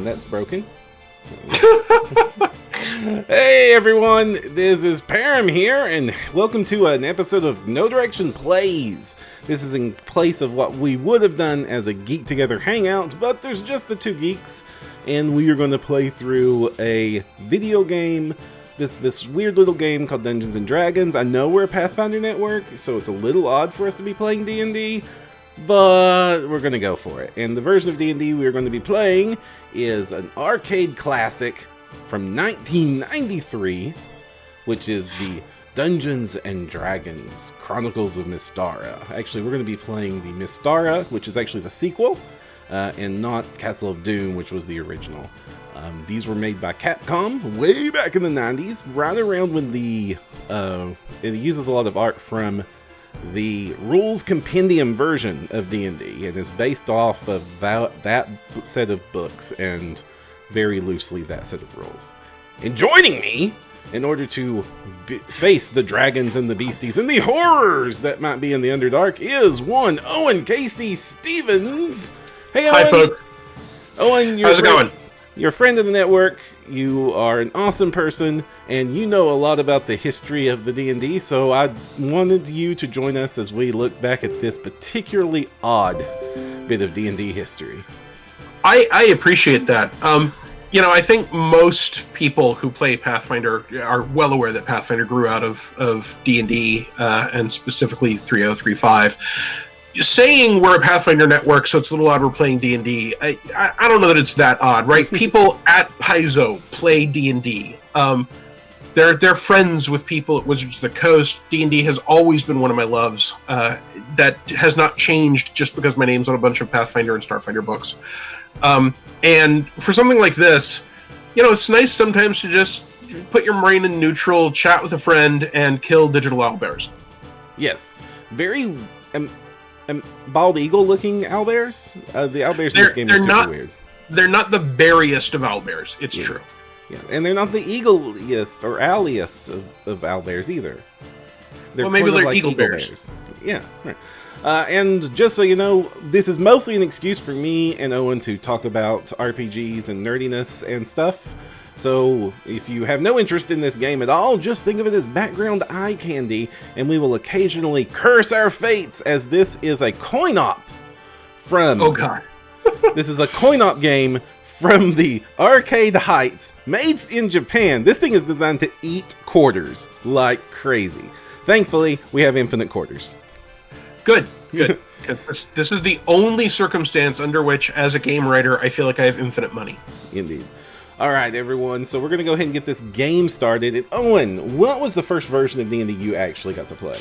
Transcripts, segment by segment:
That's broken. Hey everyone, this is Perram here, and welcome to an episode of No Direction Plays. This is in place of what we would have done as a Geek Together hangout, but there's just the two geeks, and we are going to play through a video game, this weird little game called Dungeons and Dragons. I know we're a Pathfinder network, so it's a little odd for us to be playing D&D, but we're going to go for it. And the version of D&D we are going to be playing is an arcade classic from 1993, which is the Dungeons and Dragons Chronicles of Mystara. Actually, we're going to be playing the Mystara, which is actually the sequel, and not Castle of Doom, which was the original. These were made by Capcom way back in the 90s, right around when it uses a lot of art from the Rules Compendium version of D&D, and is based off of that set of books, and very loosely that set of rules. And joining me in order to face the dragons and the beasties and the horrors that might be in the Underdark is one Owen KC Stephens. Hey Owen. Hi folks. Owen, how's it going? You're a friend of the network, you are an awesome person, and you know a lot about the history of the D&D, so I wanted you to join us as we look back at this particularly odd bit of D&D history. I appreciate that. I think most people who play Pathfinder are well aware that Pathfinder grew out of D&D, and specifically 3.0.3.5. Saying we're a Pathfinder network, so it's a little odd we're playing D&D. I don't know that it's that odd, right? People at Paizo play D&D. They're friends with people at Wizards of the Coast. D&D has always been one of my loves. That has not changed just because my name's on a bunch of Pathfinder and Starfinder books. And for something like this, it's nice sometimes to just put your brain in neutral, chat with a friend, and kill digital owlbears. Yes, very bald eagle looking owlbears. The owlbears in this game are super weird. They're not the berriest of owlbears, it's true. Yeah, and they're not the eagliest or owliest of owlbears either. Well, maybe they're like eagle bears. Yeah, right. And just so you know, this is mostly an excuse for me and Owen to talk about RPGs and nerdiness and stuff. So if you have no interest in this game at all, just think of it as background eye candy, and we will occasionally curse our fates, as this is a coin-op from... Oh god. This is a coin-op game from the Arcade Heights, made in Japan. This thing is designed to eat quarters like crazy. Thankfully, we have infinite quarters. Good. This is the only circumstance under which, as a game writer, I feel like I have infinite money. Indeed. All right, everyone. So we're going to go ahead and get this game started. And Owen, what was the first version of D&D you actually got to play?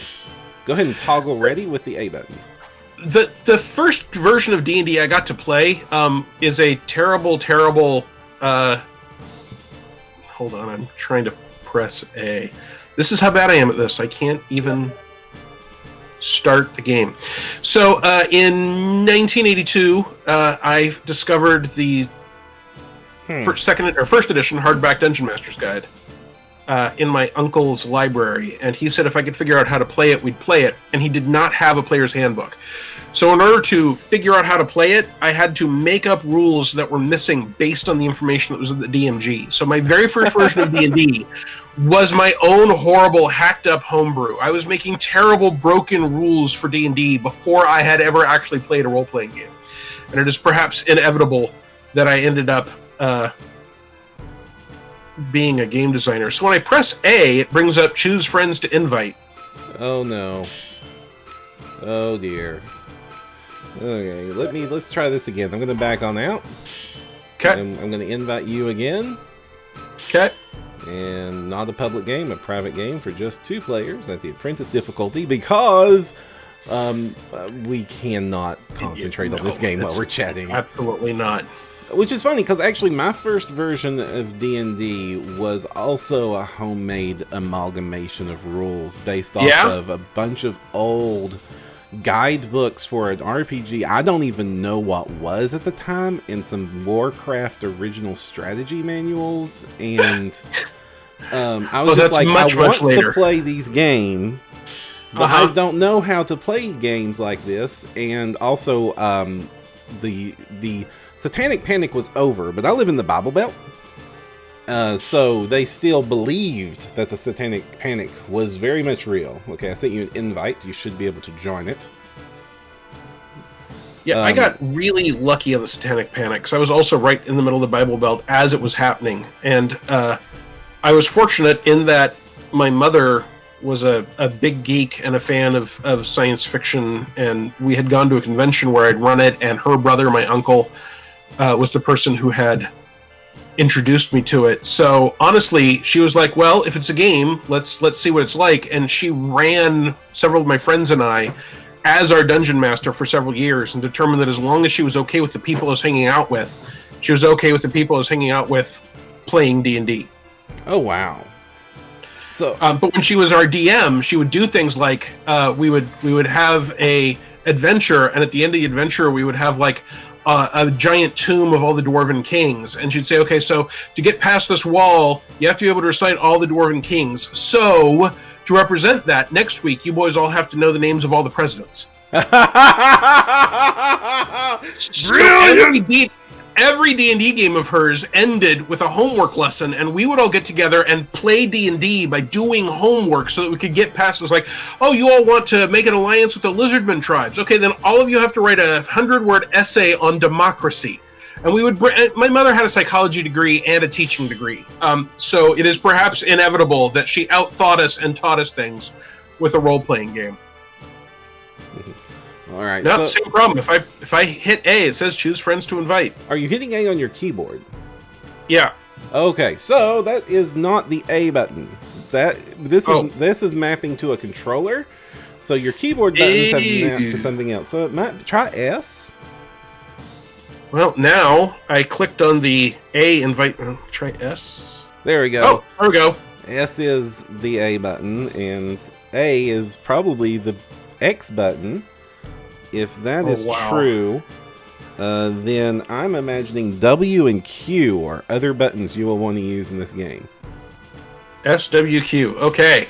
Go ahead and toggle ready with the A button. The first version of D&D I got to play is a terrible... hold on, I'm trying to press A. This is how bad I am at this. I can't even start the game. So in 1982, I discovered the first edition hardback Dungeon Master's Guide in my uncle's library, and he said if I could figure out how to play it, we'd play it, and he did not have a player's handbook. So in order to figure out how to play it, I had to make up rules that were missing based on the information that was in the DMG. So my very first version of D&D was my own horrible, hacked-up homebrew. I was making terrible, broken rules for D&D before I had ever actually played a role-playing game. And it is perhaps inevitable that I ended up being a game designer. So when I press A, it brings up choose friends to invite. Oh no. Oh dear. Okay, let's try this again. I'm gonna back on out. Okay. I'm gonna invite you again. Okay. And not a public game, a private game for just 2 players at the apprentice difficulty, because we cannot concentrate on this game while we're chatting. Absolutely not. Which is funny, because actually my first version of D&D was also a homemade amalgamation of rules based off of a bunch of old guidebooks for an RPG I don't even know what was at the time, and some Warcraft original strategy manuals, and I was just like, I want to play these games, but I don't know how to play games like this. And also the Satanic Panic was over, but I live in the Bible Belt. So they still believed that the Satanic Panic was very much real. Okay, I sent you an invite. You should be able to join it. Yeah, I got really lucky on the Satanic Panic because I was also right in the middle of the Bible Belt as it was happening. And I was fortunate in that my mother was a big geek and a fan of science fiction, and we had gone to a convention where I'd run it, and her brother, my uncle, was the person who had introduced me to it. So honestly, she was like, well, if it's a game, let's see what it's like. And she ran several of my friends and I as our dungeon master for several years, and determined that as long as she was okay with the people I was hanging out with, she was okay with the people I was hanging out with playing D&D. Oh, wow. So, but when she was our DM, she would do things like we would have a adventure, and at the end of the adventure, we would have like a giant tomb of all the Dwarven kings, and she'd say, okay, so to get past this wall, you have to be able to recite all the Dwarven kings. So to represent that, next week, you boys all have to know the names of all the presidents. Brilliant! So every D&D game of hers ended with a homework lesson, and we would all get together and play D&D by doing homework so that we could get past this. Like, oh, you all want to make an alliance with the Lizardmen tribes. Okay, then all of you have to write a 100-word essay on democracy. And we would. My mother had a psychology degree and a teaching degree, so it is perhaps inevitable that she outthought us and taught us things with a role-playing game. All right. No, so, same problem. If I hit A, it says choose friends to invite. are you hitting A on your keyboard? Yeah. Okay, so that is not the A button. This is mapping to a controller. So your keyboard buttons have mapped to something else. So it might try S. Well, now I clicked on the A invite. Try S. There we go. Oh, there we go. S is the A button, and A is probably the X button. If that is true, then I'm imagining W and Q are other buttons you will want to use in this game. SWQ. Okay.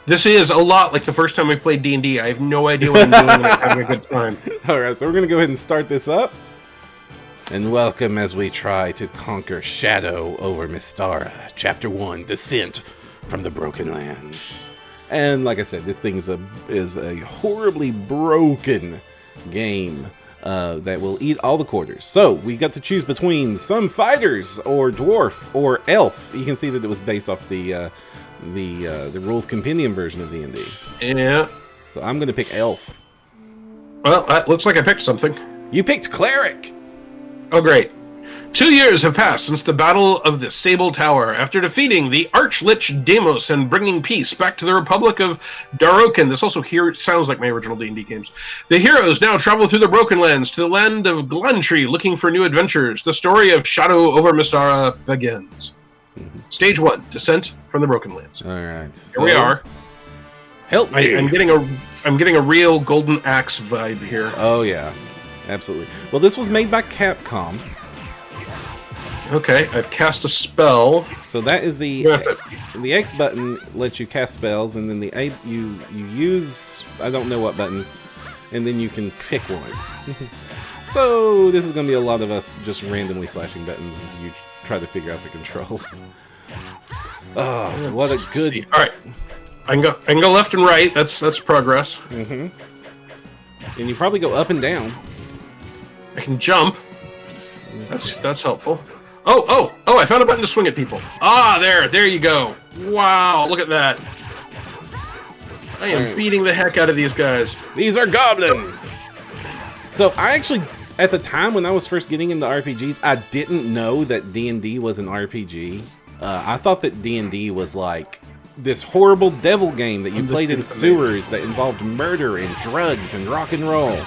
This is a lot like the first time I played D&D. I have no idea what I'm doing, and I'm having a good time. All right, so we're going to go ahead and start this up. And welcome as we try to conquer Shadow over Mystara. Chapter 1, Descent from the Broken Lands. And like I said, this thing is a horribly broken game that will eat all the quarters. So we got to choose between some fighters or dwarf or elf. You can see that it was based off the rules compendium version of D&D. Yeah. So I'm going to pick elf. Well, that looks like I picked something. You picked cleric. Oh, great. 2 years have passed since the Battle of the Sable Tower. After defeating the Archlich Deimos and bringing peace back to the Republic of Daroken. This also sounds like my original D&D games. The heroes now travel through the Broken Lands to the land of Gluntree, looking for new adventures. The story of Shadow over Mystara begins. Stage 1, Descent from the Broken Lands. All right. Here we are. Help me. I'm getting a real Golden Axe vibe here. Oh, yeah. Absolutely. Well, this was made by Capcom. Okay, I've cast a spell. So that is the X button lets you cast spells, and then the A you use, I don't know what buttons, and then you can pick one. So this is going to be a lot of us just randomly slashing buttons as you try to figure out the controls. Oh, what a good... See. All right, I can go left and right. That's progress. Mm-hmm. And you probably go up and down. I can jump. That's helpful. Oh! I found a button to swing at people. Ah, there you go. Wow, look at that. I am beating the heck out of these guys. These are goblins. So I actually, at the time when I was first getting into RPGs, I didn't know that D&D was an RPG. I thought that D&D was like this horrible devil game that you played in sewers that involved murder and drugs and rock and roll.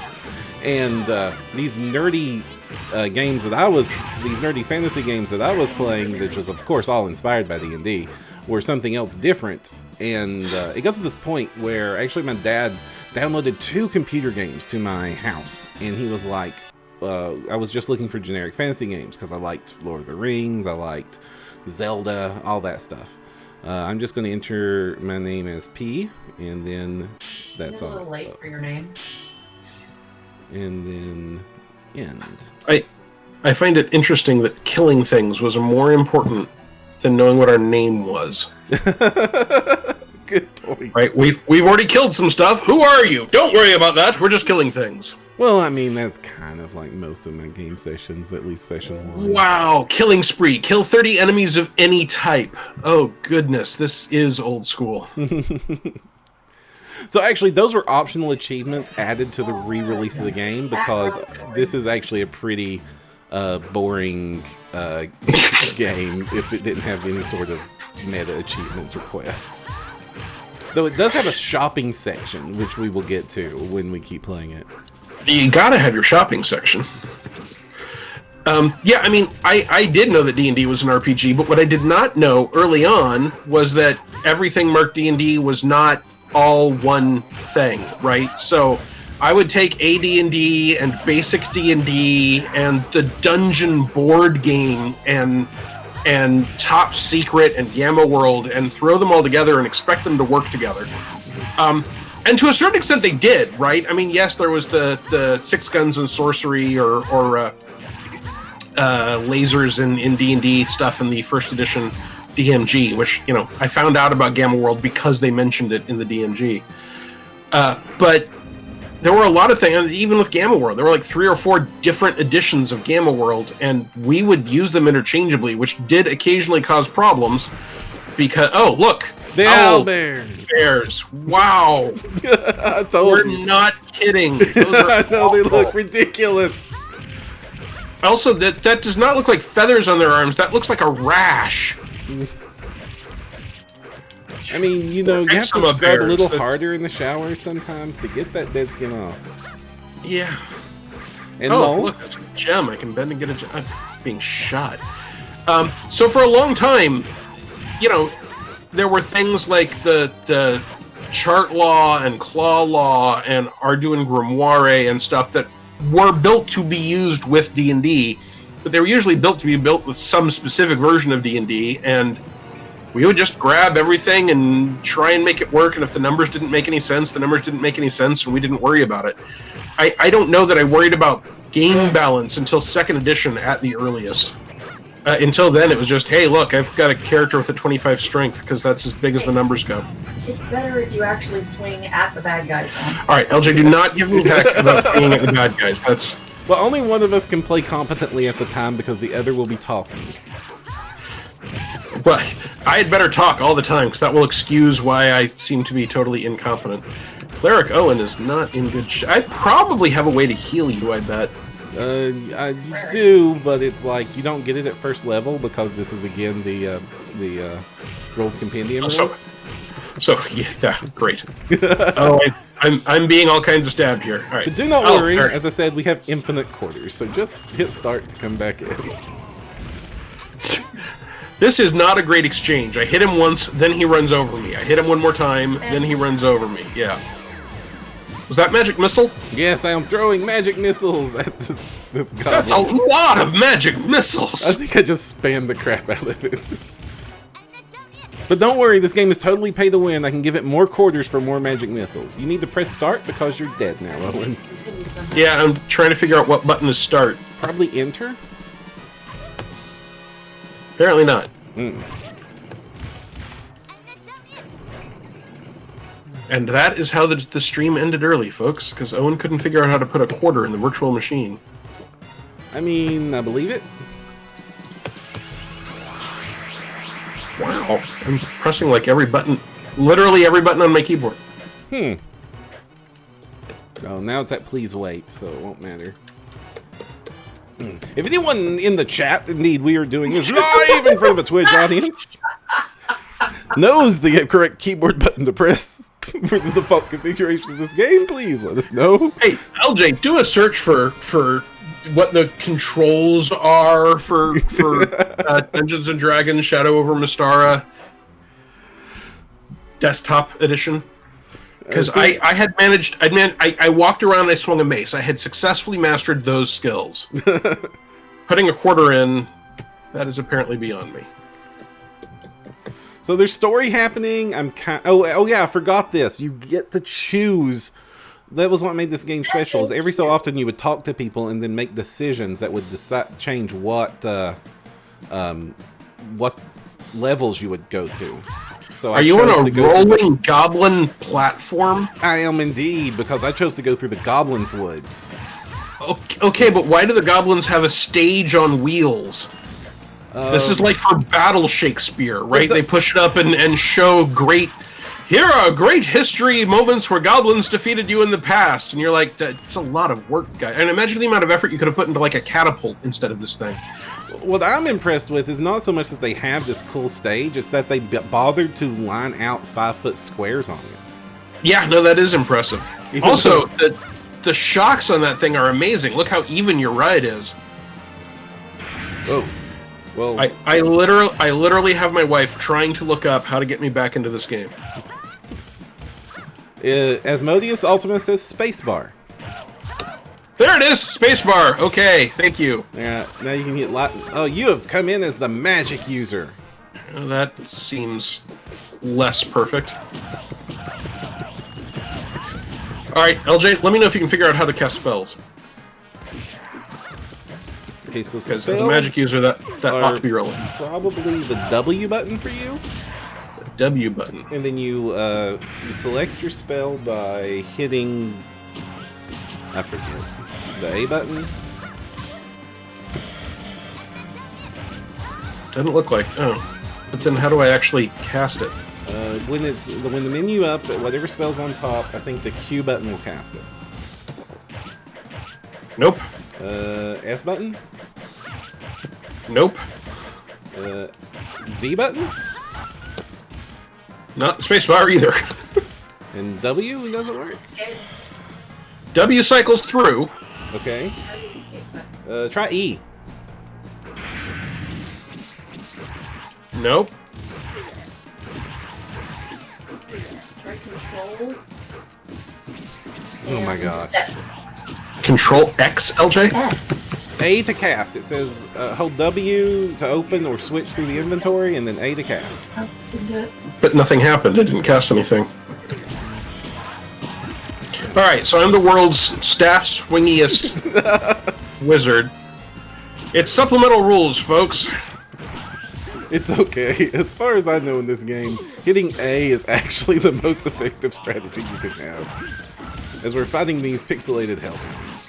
And these nerdy nerdy fantasy games that I was playing, which was of course all inspired by D&D, were something else different. And it got to this point where actually my dad downloaded 2 computer games to my house, and he was like, I was just looking for generic fantasy games because I liked Lord of the Rings, I liked Zelda, all that stuff. I'm just going to enter my name as P, and then that's all. A little late for your name. And then end. I find it interesting that killing things was more important than knowing what our name was. Good point. Right? We've already killed some stuff. Who are you? Don't worry about that. We're just killing things. Well, I mean, that's kind of like most of my game sessions, at least session 1. Wow, killing spree. Kill 30 enemies of any type. Oh, goodness, this is old school. So actually, those were optional achievements added to the re-release of the game, because this is actually a pretty boring game if it didn't have any sort of meta achievements or quests. Though it does have a shopping section, which we will get to when we keep playing it. You gotta have your shopping section. Yeah, I mean, I did know that D&D was an RPG, but what I did not know early on was that everything marked D&D was not all one thing, right? So I would take AD&D and basic D&D and the dungeon board game and Top Secret and Gamma World and throw them all together and expect them to work together. And to a certain extent they did, right? I mean, yes, there was the Six Guns and Sorcery or lasers in D&D stuff in the first edition DMG, which, you know, I found out about Gamma World because they mentioned it in the DMG. But there were a lot of things, even with Gamma World, there were like 3 or 4 different editions of Gamma World, and we would use them interchangeably, which did occasionally cause problems because, oh, look. The owlbears. Bears. Wow. We're not kidding. Those are I know, they look ridiculous. Also, that does not look like feathers on their arms. That looks like a rash. I mean, you know, you have to scrub a little harder in the shower sometimes to get that dead skin off. Yeah. And look, that's a gem. I can bend and get a gem. I'm being shot. So for a long time, you know, there were things like the chart law and claw law and Arduin Grimoire and stuff that were built to be used with D&D, but they were usually built to be built with some specific version of D&D, and we would just grab everything and try and make it work, and if the numbers didn't make any sense, the numbers didn't make any sense, and we didn't worry about it. I don't know that I worried about game balance until 2nd edition at the earliest. Until then, it was just, hey, look, I've got a character with a 25 strength, because that's as big as the numbers go. It's better if you actually swing at the bad guys. Alright, LJ, do not give me heck about swinging at the bad guys. That's... Well, only one of us can play competently at the time, because the other will be talking. Well, I had better talk all the time, because that will excuse why I seem to be totally incompetent. Cleric Owen is not in good shape. I probably have a way to heal you, I bet. I do, but it's like you don't get it at first level because this is again the Rolls Compendium rules. So yeah, great. Oh, I'm being all kinds of stabbed here. All right. But do not worry. Right. As I said, we have infinite quarters, so just hit start to come back in. This is not a great exchange. I hit him once, then he runs over me. I hit him one more time, then he runs over me. Yeah. Was that magic missile? Yes, I am throwing magic missiles at this goblin. That's a lot of magic missiles! I think I just spammed the crap out of it. But don't worry, this game is totally pay to win. I can give it more quarters for more magic missiles. You need to press start because you're dead now, Owen. Yeah, I'm trying to figure out what button to start. Probably enter? Apparently not. And that is how the stream ended early, folks, because Owen couldn't figure out how to put a quarter in the virtual machine. I mean, I believe it. Wow, I'm pressing like every button, literally every button on my keyboard. Oh, now it's at please wait, so it won't matter. If anyone in the chat, indeed we are doing this live in front of a Twitch audience, knows the correct keyboard button to press for the default configuration of this game, please let us know. Hey, LJ, do a search for what the controls are for Dungeons and Dragons Shadow over Mystara desktop edition. Because I had managed, I walked around and I swung a mace. I had successfully mastered those skills. Putting a quarter in, that is apparently beyond me. So there's story happening. Oh yeah, I forgot this. You get to choose That was what made this game special. Is every so often you would talk to people and then make decisions that would change what levels you would go to. So are you on a rolling goblin platform? I am indeed, because I chose to go through the Goblin Woods. Okay, but why do the goblins have a stage on wheels? This is like for Battle Shakespeare, right? They push it up and show here are great history moments where goblins defeated you in the past. And you're like, that's a lot of work, guy. And imagine the amount of effort you could have put into like a catapult instead of this thing. What I'm impressed with is not so much that they have this cool stage, it's that they bothered to line out 5-foot squares on it. Yeah, no, that is impressive. Also, the shocks on that thing are amazing. Look how even your ride is. Oh. Well, I literally have my wife trying to look up how to get me back into this game. Asmodeus Ultima says spacebar. There it is, spacebar. Okay, thank you. Yeah, now you can hit Oh, you have come in as the magic user. That seems less perfect. All right, LJ, let me know if you can figure out how to cast spells. Okay, so spells as a magic user, that ought to be relevant. Probably the W button for you. The W button. And then you select your spell by hitting, I forget, the A button. Doesn't look like. Oh, but then how do I actually cast it? When the menu up, whatever spell's on top, I think the Q button will cast it. Nope. S button? Nope. Z button? Not spacebar either. And W doesn't work? W cycles through. Okay. Try E. Nope. Try control. Oh my god. Control X, LJ? S. A to cast. It says hold W to open or switch through the inventory, and then A to cast. But nothing happened. I didn't cast anything. Alright, so I'm the world's staff swingiest wizard. It's supplemental rules, folks. It's okay. As far as I know in this game, hitting A is actually the most effective strategy you can have, as we're fighting these pixelated hellhounds.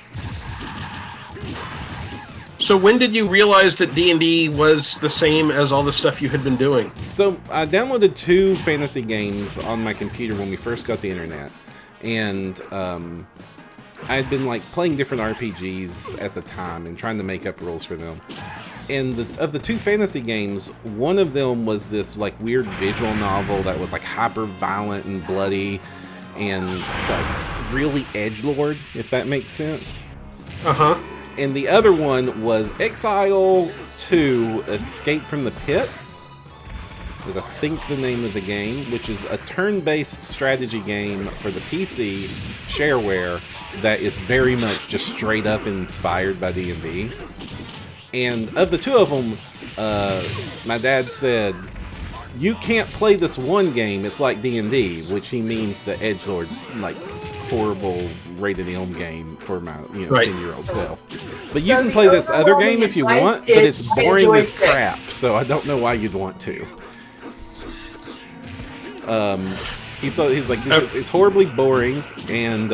So when did you realize that D&D was the same as all the stuff you had been doing? So I downloaded 2 fantasy games on my computer when we first got the internet, and I'd been like playing different RPGs at the time and trying to make up rules for them. And of the 2 fantasy games, one of them was this like weird visual novel that was like hyper violent and bloody and like really edgelord, if that makes sense. Uh-huh. And the other one was Exile 2 Escape from the Pit, is I think the name of the game, which is a turn-based strategy game for the PC shareware that is very much just straight up inspired by D&D. And of the 2 of them, my dad said, you can't play this one game, it's like D&D, which he means the edgelord, like, horrible rated M game for my 10-year-old self. But you can play this other game if you want, but it's boring as crap, so I don't know why you'd want to. He's like, it's horribly boring, and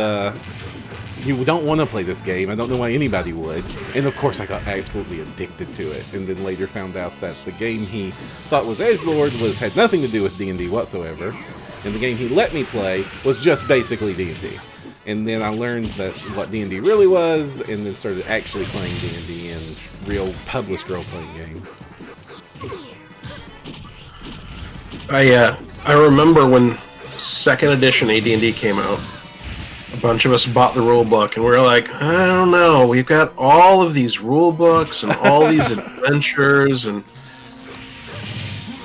you don't want to play this game. I don't know why anybody would. And of course I got absolutely addicted to it, and then later found out that the game he thought was edgelord had nothing to do with D&D whatsoever, and the game he let me play was just basically D&D. And then I learned that what D&D really was, and then started actually playing D&D and real published role-playing games. I remember when 2nd edition AD&D came out. A bunch of us bought the rule book, and we were like, I don't know, we've got all of these rule books and all these adventures, and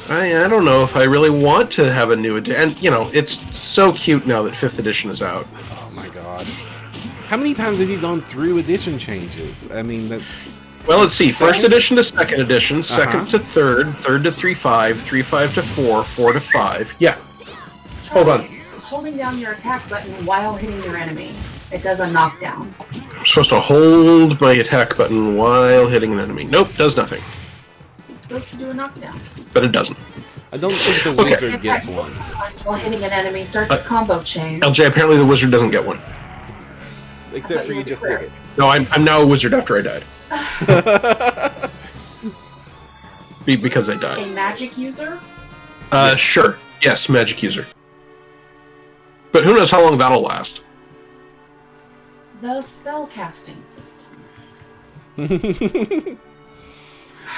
I don't know if I really want to have a new edition. And, it's so cute now that 5th edition is out. Oh my gosh. How many times have you gone through edition changes? I mean, that's... Well, let's see. 1st edition to 2nd edition, 2nd to 3rd, 3rd to 3.5, 3.5 to 4, 4 to 5. Yeah. Hold on. Holding down your attack button while hitting your enemy. It does a knockdown. I'm supposed to hold my attack button while hitting an enemy. Nope, does nothing. It's supposed to do a knockdown. But it doesn't. I don't think the wizard gets one. While hitting an enemy, start the combo chain. LJ, apparently the wizard doesn't get one. Except for you just did it. No, I'm now a wizard after I died. Because I died. A magic user? Sure. Yes, magic user. But who knows how long that'll last. The spell casting system.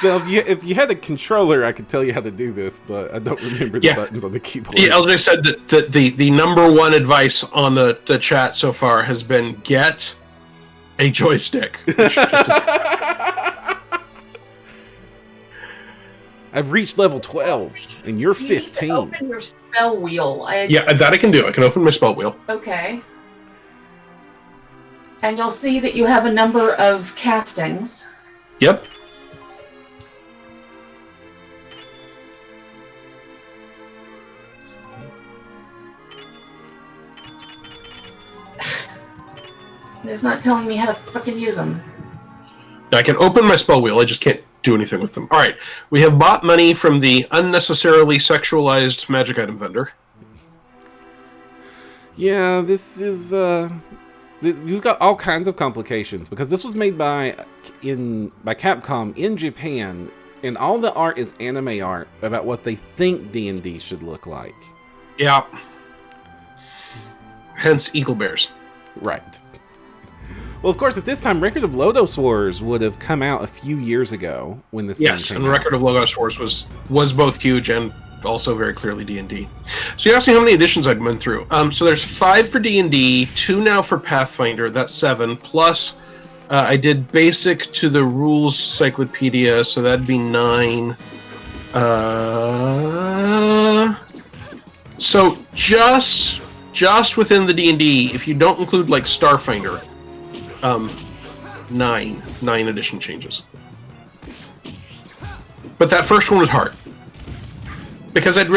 Well, if you had a controller, I could tell you how to do this, but I don't remember the buttons on the keyboard. Yeah, LJ said that the number one advice on the chat so far has been get a joystick. I've reached level 12, and you're 15. Open your spell wheel. Yeah, that I can do. I can open my spell wheel. Okay. And you'll see that you have a number of castings. Yep. It's not telling me how to fucking use them. I can open my spell wheel, I just can't do anything with them. Alright, we have bought money from the unnecessarily sexualized magic item vendor. Yeah, this is, we've got all kinds of complications, because this was made by Capcom in Japan, and all the art is anime art about what they think D&D should look like. Yeah. Hence, Eagle Bears. Right. Well, of course, at this time, Record of Lodoss Wars would have come out a few years ago when this game came and out. Record of Lodoss Wars was both huge and also very clearly D&D. So you asked me how many editions I'd been through. So there's 5 for D&D, 2 now for Pathfinder, that's 7, plus I did basic to the rules cyclopedia, so that'd be 9. So just within the D&D, if you don't include like Starfinder, 9 edition changes. But that first one was hard because I'd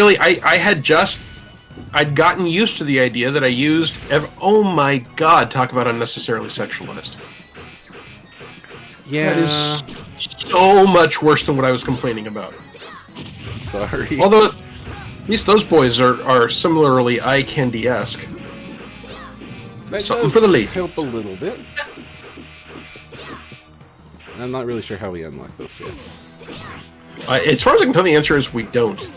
gotten used to the idea that I used. Oh my god! Talk about unnecessarily sexualized. Yeah, that is so much worse than what I was complaining about. Sorry. Although at least those boys are similarly eye candy-esque. That Something for the ladies. Help a little bit. I'm not really sure how we unlock those chests. As far as I can tell, the answer is we don't.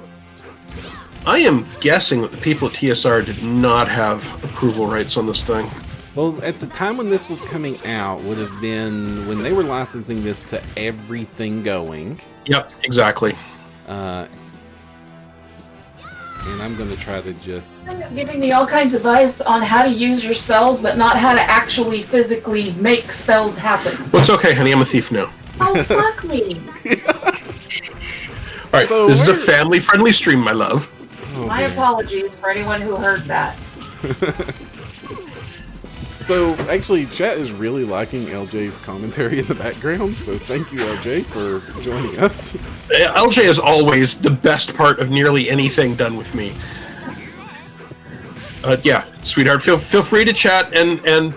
I am guessing that the people at TSR did not have approval rights on this thing. Well, at the time when this was coming out would have been when they were licensing this to everything going. Yep, exactly. And I'm going to try to just... It's giving me all kinds of advice on how to use your spells, but not how to actually physically make spells happen. Well, it's okay, honey. I'm a thief now. Oh, fuck me. Alright, So this is a family-friendly stream, my love. Oh, My man. apologies for anyone who heard that. So, actually, chat is really liking LJ's commentary in the background, so thank you, LJ, for joining us. LJ is always the best part of nearly anything done with me. Yeah, sweetheart, feel free to chat and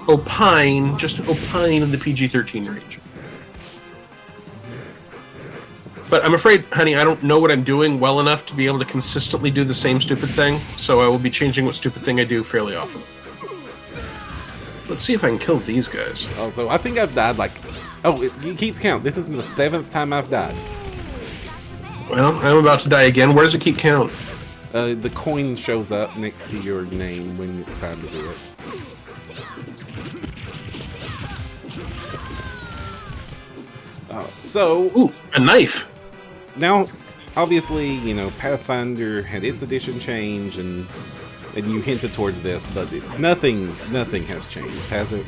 opine, just opine in the PG-13 range. But I'm afraid, honey, I don't know what I'm doing well enough to be able to consistently do the same stupid thing, so I will be changing what stupid thing I do fairly often. Let's see if I can kill these guys. Also, I think I've died like... Oh, it keeps count. This is the 7th time I've died. Well, I'm about to die again. Where does it keep count? The coin shows up next to your name when it's time to do it. So... Ooh, a knife! Now, obviously, you know, Pathfinder had its edition change, and you hinted towards this, but nothing has changed, has it?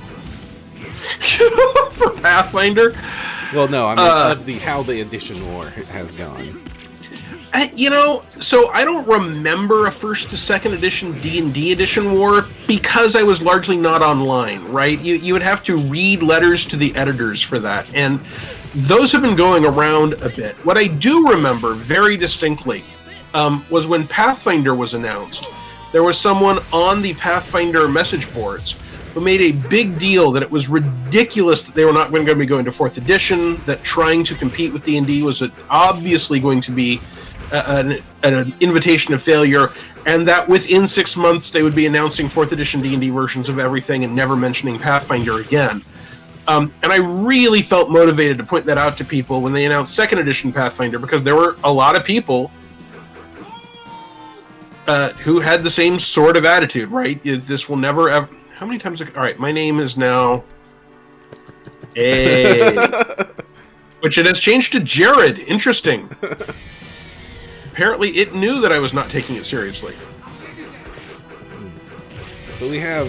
For Pathfinder? Well, no, I mean, of how the edition war has gone. You know, so I don't remember a 1st to 2nd edition D&D edition war because I was largely not online, right? You would have to read letters to the editors for that, and those have been going around a bit. What I do remember very distinctly was when Pathfinder was announced, there was someone on the Pathfinder message boards who made a big deal that it was ridiculous that they were not going to be going to 4th edition, that trying to compete with D&D was obviously going to be an invitation of failure, and that within 6 months they would be announcing 4th edition D&D versions of everything and never mentioning Pathfinder again. And I really felt motivated to point that out to people when they announced 2nd edition Pathfinder, because there were a lot of people who had the same sort of attitude, right? This will never ever... How many times... All right, my name is now... which it has changed to Jared. Interesting. Apparently it knew that I was not taking it seriously. So we have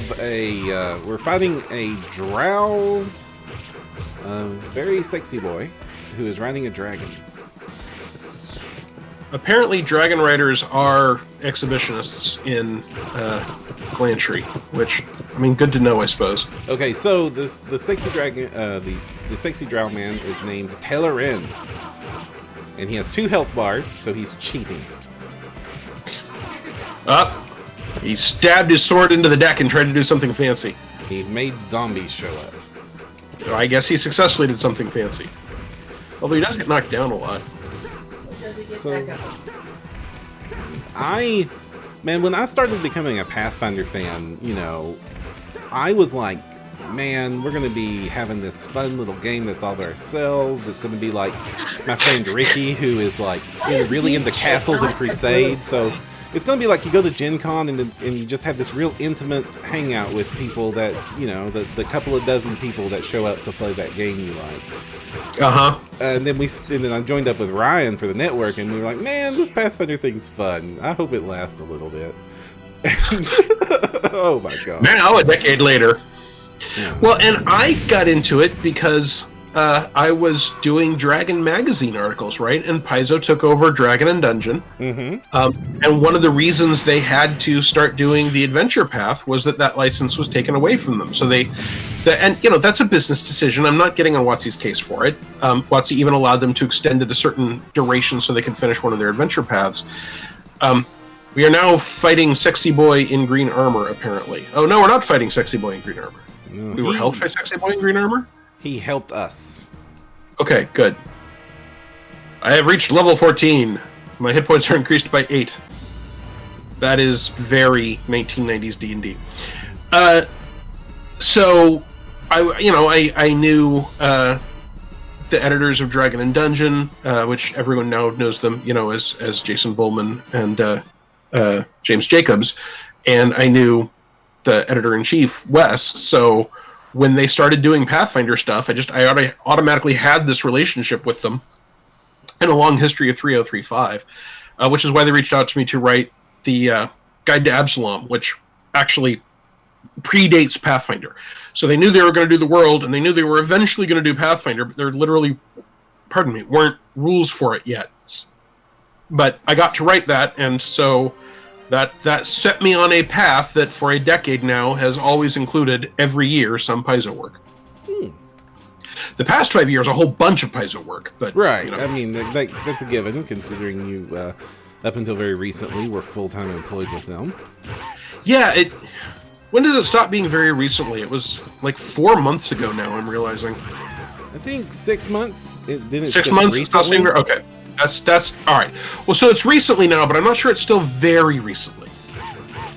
we're fighting a drow, very sexy boy, who is riding a dragon. Apparently dragon riders are exhibitionists in Blanchery, which, I mean, good to know, I suppose. Okay, so the sexy dragon, the sexy drow man is named Telerin. And he has 2 health bars, so he's cheating. He stabbed his sword into the deck and tried to do something fancy. He's made zombies show up. I guess he successfully did something fancy. Although he does get knocked down a lot. So, when I started becoming a Pathfinder fan, I was like, man, we're going to be having this fun little game that's all to ourselves. It's going to be like my friend Ricky, who is like really into castles and crusades. So it's going to be like you go to Gen Con and you just have this real intimate hangout with people that, the couple of dozen people that show up to play that game you like. And then I joined up with Ryan for the network, and we were like, man, this Pathfinder thing's fun. I hope it lasts a little bit. Oh my god. Now, a decade later. Yeah. Well, and I got into it because I was doing Dragon Magazine articles, right? And Paizo took over Dragon and Dungeon. Mm-hmm. And one of the reasons they had to start doing the Adventure Path was that license was taken away from them. So that's a business decision. I'm not getting on WotC's case for it. WotC even allowed them to extend it a certain duration so they could finish one of their Adventure Paths. We are now fighting Sexy Boy in green armor, apparently. Oh, no, we're not fighting Sexy Boy in green armor. No, We were helped by Sexy Boy in green armor? He helped us. Okay, good. I have reached level 14. My hit points are increased by 8. That is very 1990s D&D. So, I knew the editors of Dragon and Dungeon, which everyone now knows them, as Jason Bullman and James Jacobs, and I knew the editor-in-chief, Wes. So when they started doing Pathfinder stuff, I automatically had this relationship with them and a long history of 3035, which is why they reached out to me to write the Guide to Absalom, which actually predates Pathfinder. So they knew they were going to do the world, and they knew they were eventually going to do Pathfinder, but there literally, weren't rules for it yet. But I got to write that, and so that set me on a path that for a decade now has always included every year some Paizo work. The past 5 years, a whole bunch of Paizo work. But, right. I mean, that's a given, considering you, up until very recently, were full-time employed with them. Yeah, when did it stop being very recently? It was like 4 months ago now, I'm realizing. I think 6 months. 6 months? Okay. That's all right. Well, so it's recently now, but I'm not sure it's still very recently.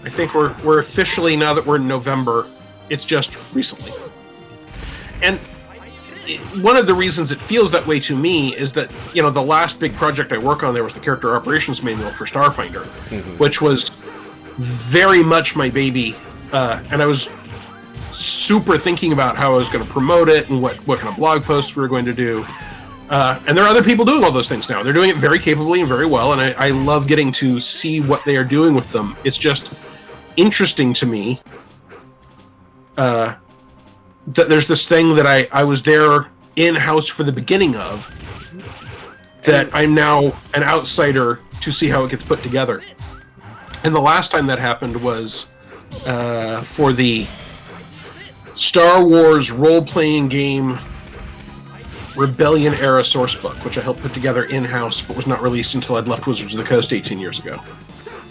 I think we're officially, now that we're in November, it's just recently. And one of the reasons it feels that way to me is that, the last big project I worked on there was the Character Operations Manual for Starfinder, which was very much my baby, and I was super thinking about how I was going to promote it and what kind of blog posts we were going to do. And there are other people doing all those things now. They're doing it very capably and very well, and I love getting to see what they are doing with them. It's just interesting to me that there's this thing that I was there in-house for the beginning of, that I'm now an outsider to see how it gets put together. And the last time that happened was for the Star Wars role-playing game Rebellion era sourcebook, which I helped put together in-house, but was not released until I'd left Wizards of the Coast 18 years ago.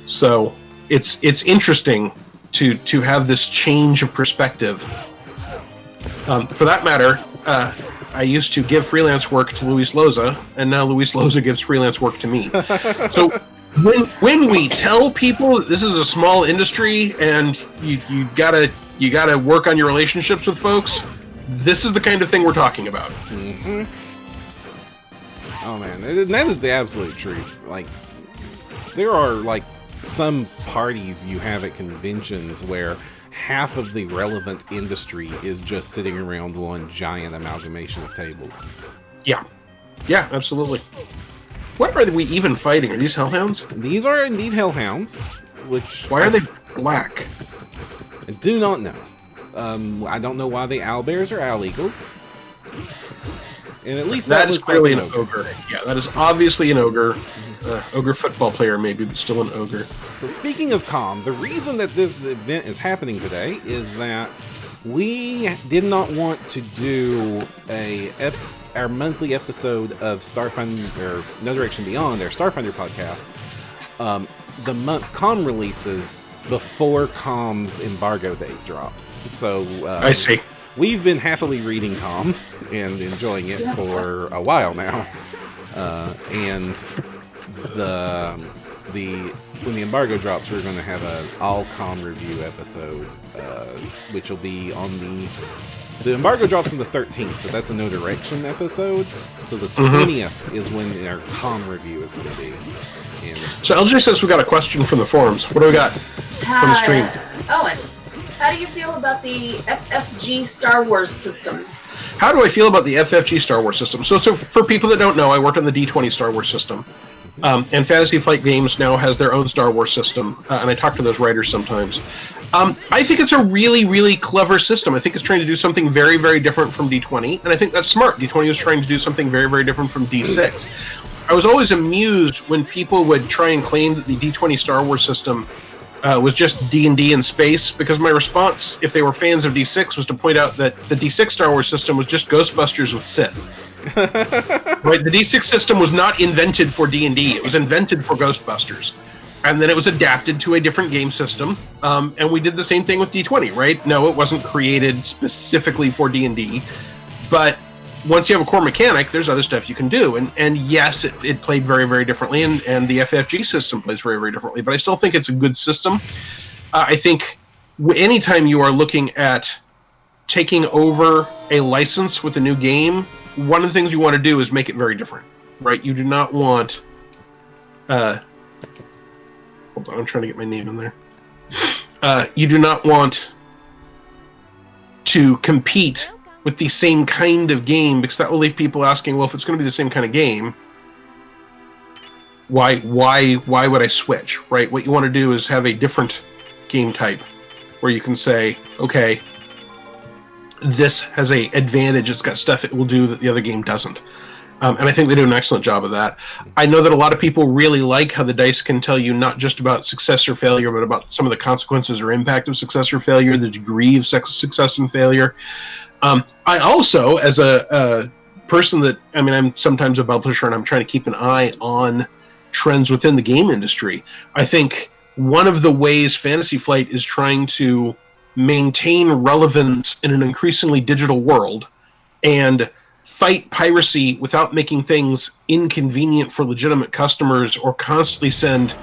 So it's interesting to have this change of perspective. For that matter, I used to give freelance work to Luis Loza, and now Luis Loza gives freelance work to me. So when we tell people that this is a small industry and you gotta work on your relationships with folks, this is the kind of thing we're talking about. Mm-hmm. Oh man, that is the absolute truth. Like, there are like some parties you have at conventions where half of the relevant industry is just sitting around one giant amalgamation of tables. Yeah, absolutely. What are we even fighting? Are these hellhounds? These are indeed hellhounds. Which why are they black? I do not know. I don't know why the owlbears are owl eagles. And at least that is clearly like an ogre. Yeah, that is obviously an ogre. Ogre football player, maybe, but still an ogre. So speaking of com, the reason that this event is happening today is that we did not want to do our monthly episode of Starfinder, or No Direction Beyond, our Starfinder podcast, the month com releases before com's embargo date drops. So I see. We've been happily reading com and enjoying it for a while now, and when the embargo drops, we're going to have an all com review episode, which will be on the embargo drops on the 13th, but that's a No Direction episode. So the 20th is when our com review is going to be. And so LJ says we got a question from the forums. What do we got from the stream? Owen, how do you feel about the FFG Star Wars system? How do I feel about the FFG Star Wars system? So for people that don't know, I worked on the D20 Star Wars system. And Fantasy Flight Games now has their own Star Wars system, and I talk to those writers sometimes. I think it's a really, really clever system. I think it's trying to do something very, very different from D20, and I think that's smart. D20 was trying to do something very, very different from D6. I was always amused when people would try and claim that the D20 Star Wars system was just D&D in space, because my response, if they were fans of D6, was to point out that the D6 Star Wars system was just Ghostbusters with Sith. Right, the D6 system was not invented for D&D. It was invented for Ghostbusters, and then it was adapted to a different game system. And we did the same thing with D20, right? No, it wasn't created specifically for D&D, but once you have a core mechanic, there's other stuff you can do. And yes, it played very, very differently, and the FFG system plays very, very differently. But I still think it's a good system. I think anytime you are looking at taking over a license with a new game, one of the things you want to do is make it very different, right? You do not want... hold on, I'm trying to get my name in there. You do not want to compete with the same kind of game, because that will leave people asking, well, if it's going to be the same kind of game, why would I switch, right? What you want to do is have a different game type where you can say, okay, this has a advantage, it's got stuff it will do that the other game doesn't. And I think they do an excellent job of that. I know that a lot of people really like how the dice can tell you not just about success or failure, but about some of the consequences or impact of success or failure, the degree of success and failure. I also, as a person that, I mean, I'm sometimes a publisher and I'm trying to keep an eye on trends within the game industry. I think one of the ways Fantasy Flight is trying to maintain relevance in an increasingly digital world and fight piracy without making things inconvenient for legitimate customers or constantly send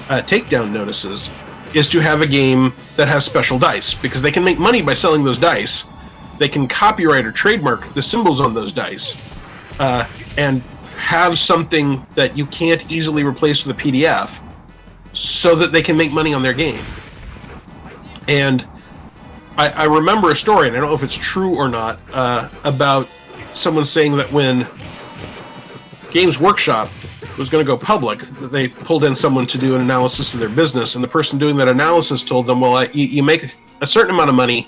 takedown notices is to have a game that has special dice, because they can make money by selling those dice. They can copyright or trademark the symbols on those dice and have something that you can't easily replace with a PDF so that they can make money on their game. And I remember a story, and I don't know if it's true or not, about someone saying that when Games Workshop was going to go public, that they pulled in someone to do an analysis of their business, and the person doing that analysis told them, well, you make a certain amount of money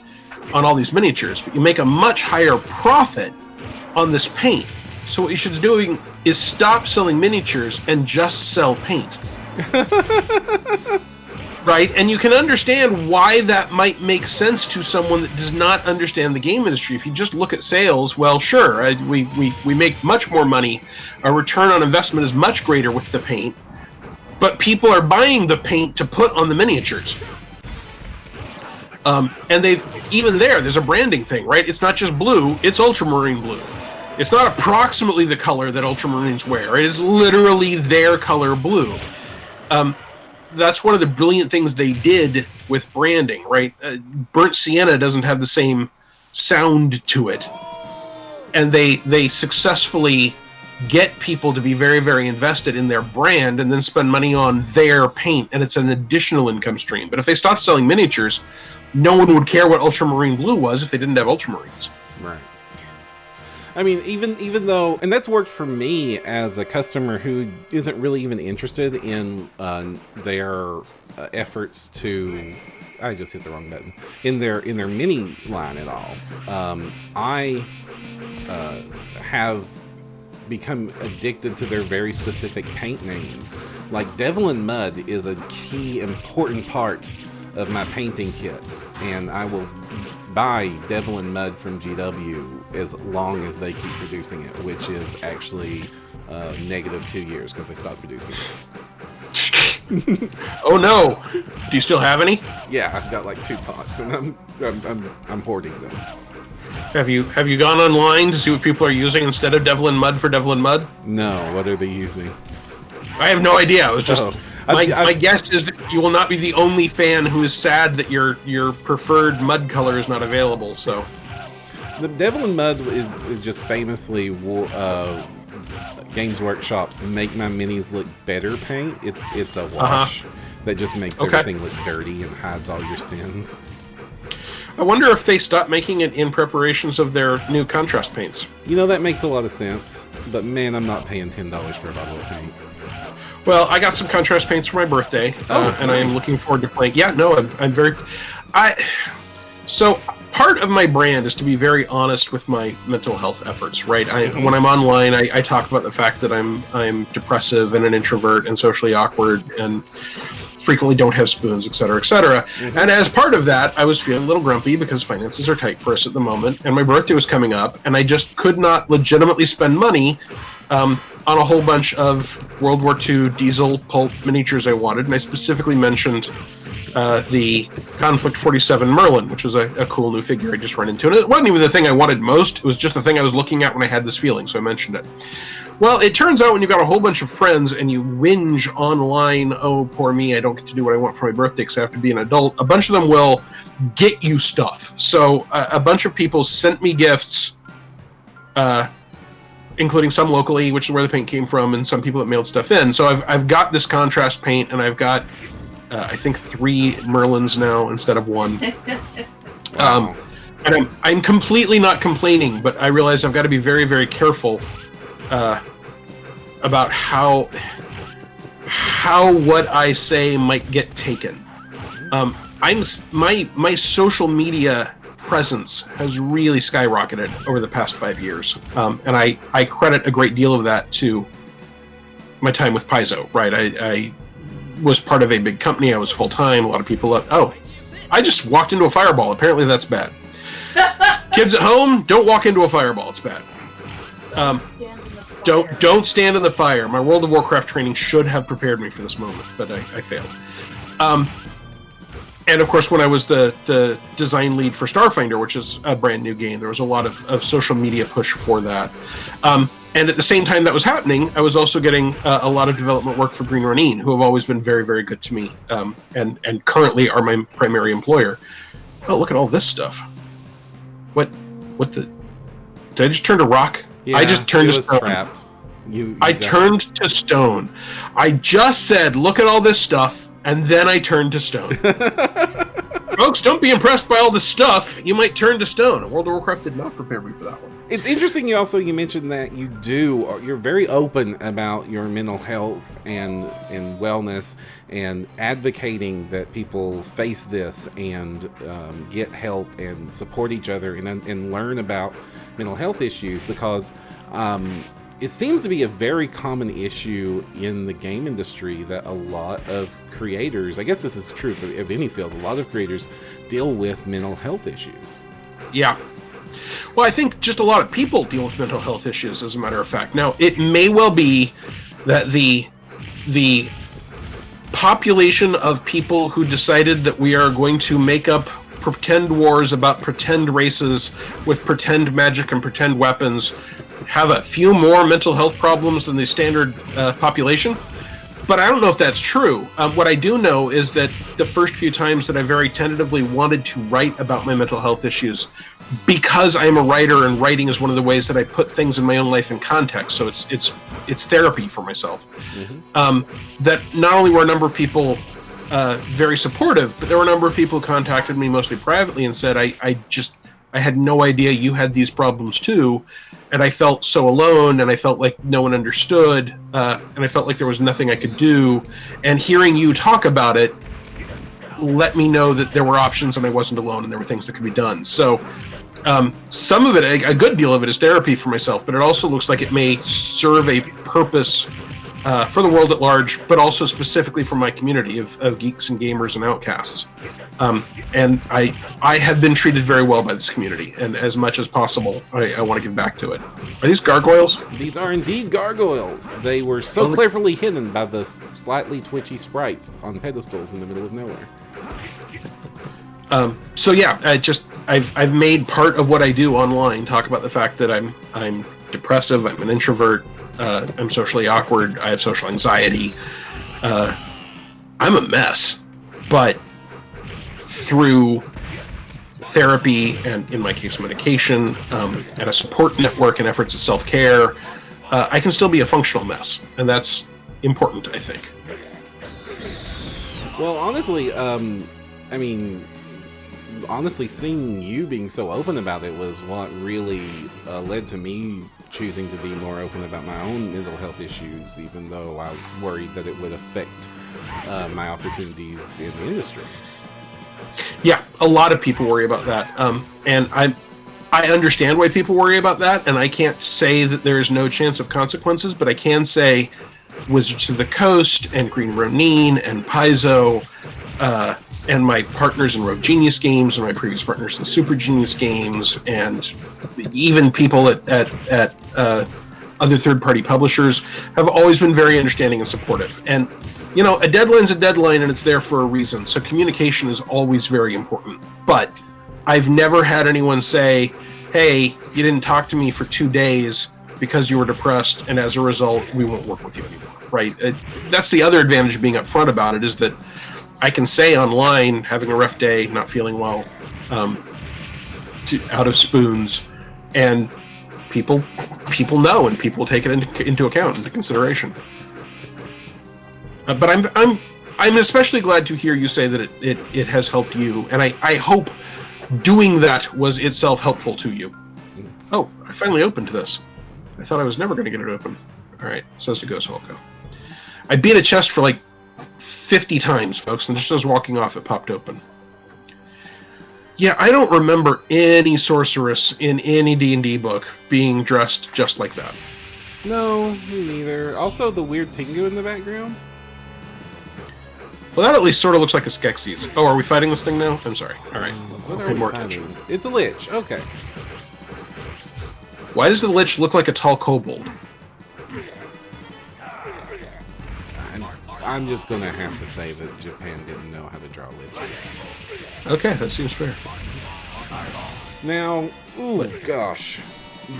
on all these miniatures, but you make a much higher profit on this paint. So what you should be doing is stop selling miniatures and just sell paint. Right? And you can understand why that might make sense to someone that does not understand the game industry. If you just look at sales, well, sure, we make much more money. Our return on investment is much greater with the paint, but people are buying the paint to put on the miniatures. And there's a branding thing, right? It's not just blue, it's ultramarine blue. It's not approximately the color that ultramarines wear. It is literally their color blue. That's one of the brilliant things they did with branding, right? Burnt sienna doesn't have the same sound to it. And they successfully get people to be very, very invested in their brand and then spend money on their paint, and it's an additional income stream. But if they stopped selling miniatures, no one would care what ultramarine blue was if they didn't have ultramarines. Right. I mean, even though, and that's worked for me as a customer who isn't really even interested in their efforts to, I just hit the wrong button, in their mini line at all. I have become addicted to their very specific paint names. Like Devlin Mud is a key important part of my painting kit, and I will buy Devlin Mud from GW as long as they keep producing it, which is actually -2 years because they stopped producing it. Oh no! Do you still have any? Yeah, I've got like 2 pots, and I'm hoarding them. Have you gone online to see what people are using instead of Devlin Mud for Devlin Mud? No, what are they using? I have no idea. It was just my I guess is that you will not be the only fan who is sad that your preferred mud color is not available. So the Devlin Mud is just famously Games Workshop's make my minis look better paint. It's a wash that just makes everything look dirty and hides all your sins. I wonder if they stopped making it in preparations of their new contrast paints. You know, that makes a lot of sense, but man, I'm not paying $10 for a bottle of paint. Well, I got some contrast paints for my birthday, and I am looking forward to playing. Yeah, no, I'm very... So part of my brand is to be very honest with my mental health efforts, right? When I'm online, I talk about the fact that I'm depressive and an introvert and socially awkward and frequently don't have spoons, et cetera, et cetera. Mm-hmm. And as part of that, I was feeling a little grumpy because finances are tight for us at the moment, and my birthday was coming up, and I just could not legitimately spend money on a whole bunch of World War II diesel pulp miniatures I wanted, and I specifically mentioned the Conflict 47 Merlin, which was a cool new figure I just run into. And it wasn't even the thing I wanted most, it was just the thing I was looking at when I had this feeling, so I mentioned it. Well, it turns out when you've got a whole bunch of friends and you whinge online, oh, poor me, I don't get to do what I want for my birthday because I have to be an adult, a bunch of them will get you stuff. So a bunch of people sent me gifts, including some locally, which is where the paint came from, and some people that mailed stuff in. So I've got this contrast paint, and I've got, I think, 3 Merlins now instead of 1. And I'm completely not complaining, but I realize I've got to be very, very careful about how what I say might get taken. My social media presence has really skyrocketed over the past 5 years, and I credit a great deal of that to my time with Paizo. Right, I was part of a big company. I was full time. A lot of people. I just walked into a fireball. Apparently, that's bad. Kids at home, don't walk into a fireball. It's bad. Don't stand in the fire. My World of Warcraft training should have prepared me for this moment, but I failed. And of course, when I was the design lead for Starfinder, which is a brand new game, there was a lot of social media push for that. And at the same time that was happening, I was also getting a lot of development work for Green Ronin, who have always been very, very good to me, and currently are my primary employer. Oh, look at all this stuff. What the... Did I just turn to rock? Yeah, I just turned to stone. Trapped. I turned to stone. I just said, look at all this stuff, and then I turned to stone. Folks, don't be impressed by all this stuff. You might turn to stone. World of Warcraft did not prepare me for that one. It's interesting you mentioned that you're very open about your mental health and wellness and advocating that people face this and get help and support each other and learn about mental health issues, because it seems to be a very common issue in the game industry that a lot of creators, I guess this is true of any field, a lot of creators deal with mental health issues. Yeah. Well, I think just a lot of people deal with mental health issues, as a matter of fact. Now, it may well be that the population of people who decided that we are going to make up pretend wars, about pretend races with pretend magic and pretend weapons have a few more mental health problems than the standard population. But I don't know if that's true. What I do know is that the first few times that I very tentatively wanted to write about my mental health issues, because I'm a writer and writing is one of the ways that I put things in my own life in context, so it's therapy for myself. That not only were a number of people very supportive, but there were a number of people who contacted me mostly privately and said, I had no idea you had these problems too, and I felt so alone, and I felt like no one understood, and I felt like there was nothing I could do, and hearing you talk about it let me know that there were options and I wasn't alone and there were things that could be done. So some of it, a good deal of it, is therapy for myself, but it also looks like it may serve a purpose for the world at large, but also specifically for my community of geeks and gamers and outcasts. And I have been treated very well by this community, and as much as possible, I want to give back to it. Are these gargoyles? These are indeed gargoyles. They were so cleverly hidden by the slightly twitchy sprites on pedestals in the middle of nowhere. So yeah, I've made part of what I do online talk about the fact that I'm depressive, I'm an introvert, I'm socially awkward, I have social anxiety. I'm a mess, but through therapy and, in my case, medication, and a support network and efforts at self-care, I can still be a functional mess, and that's important, I think. Well, honestly, honestly, seeing you being so open about it was what really led to me choosing to be more open about my own mental health issues, even though I was worried that it would affect my opportunities in the industry. Yeah, a lot of people worry about that, and I understand why people worry about that, and I can't say that there is no chance of consequences, but I can say Wizards of the Coast and Green Ronin and Paizo, and my partners in Rogue Genius Games and my previous partners in Super Genius Games, and even people at other third-party publishers have always been very understanding and supportive. And, you know, a deadline's a deadline and it's there for a reason, so communication is always very important. But I've never had anyone say, hey, you didn't talk to me for 2 days because you were depressed, and as a result, we won't work with you anymore, right? That's the other advantage of being upfront about it, is that I can say online, having a rough day, not feeling well, out of spoons, and people know, and people take it into account, into consideration. But I'm especially glad to hear you say that it has helped you, and I hope doing that was itself helpful to you. Oh, I finally opened this. I thought I was never going to get it open. All right, it says to go, so I'll go. I beat a chest for like 50 times, folks, and just as walking off, it popped open. Yeah, I don't remember any sorceress in any D&D book being dressed just like that. No, me neither. Also, the weird Tengu in the background. Well, that at least sort of looks like a Skeksis. Oh, are we fighting this thing now? I'm sorry. All right, I'll pay more attention. It's a lich. Okay. Why does the lich look like a tall kobold? I'm just gonna have to say that Japan didn't know how to draw liches. Okay, that seems fair. Now, ooh, gosh,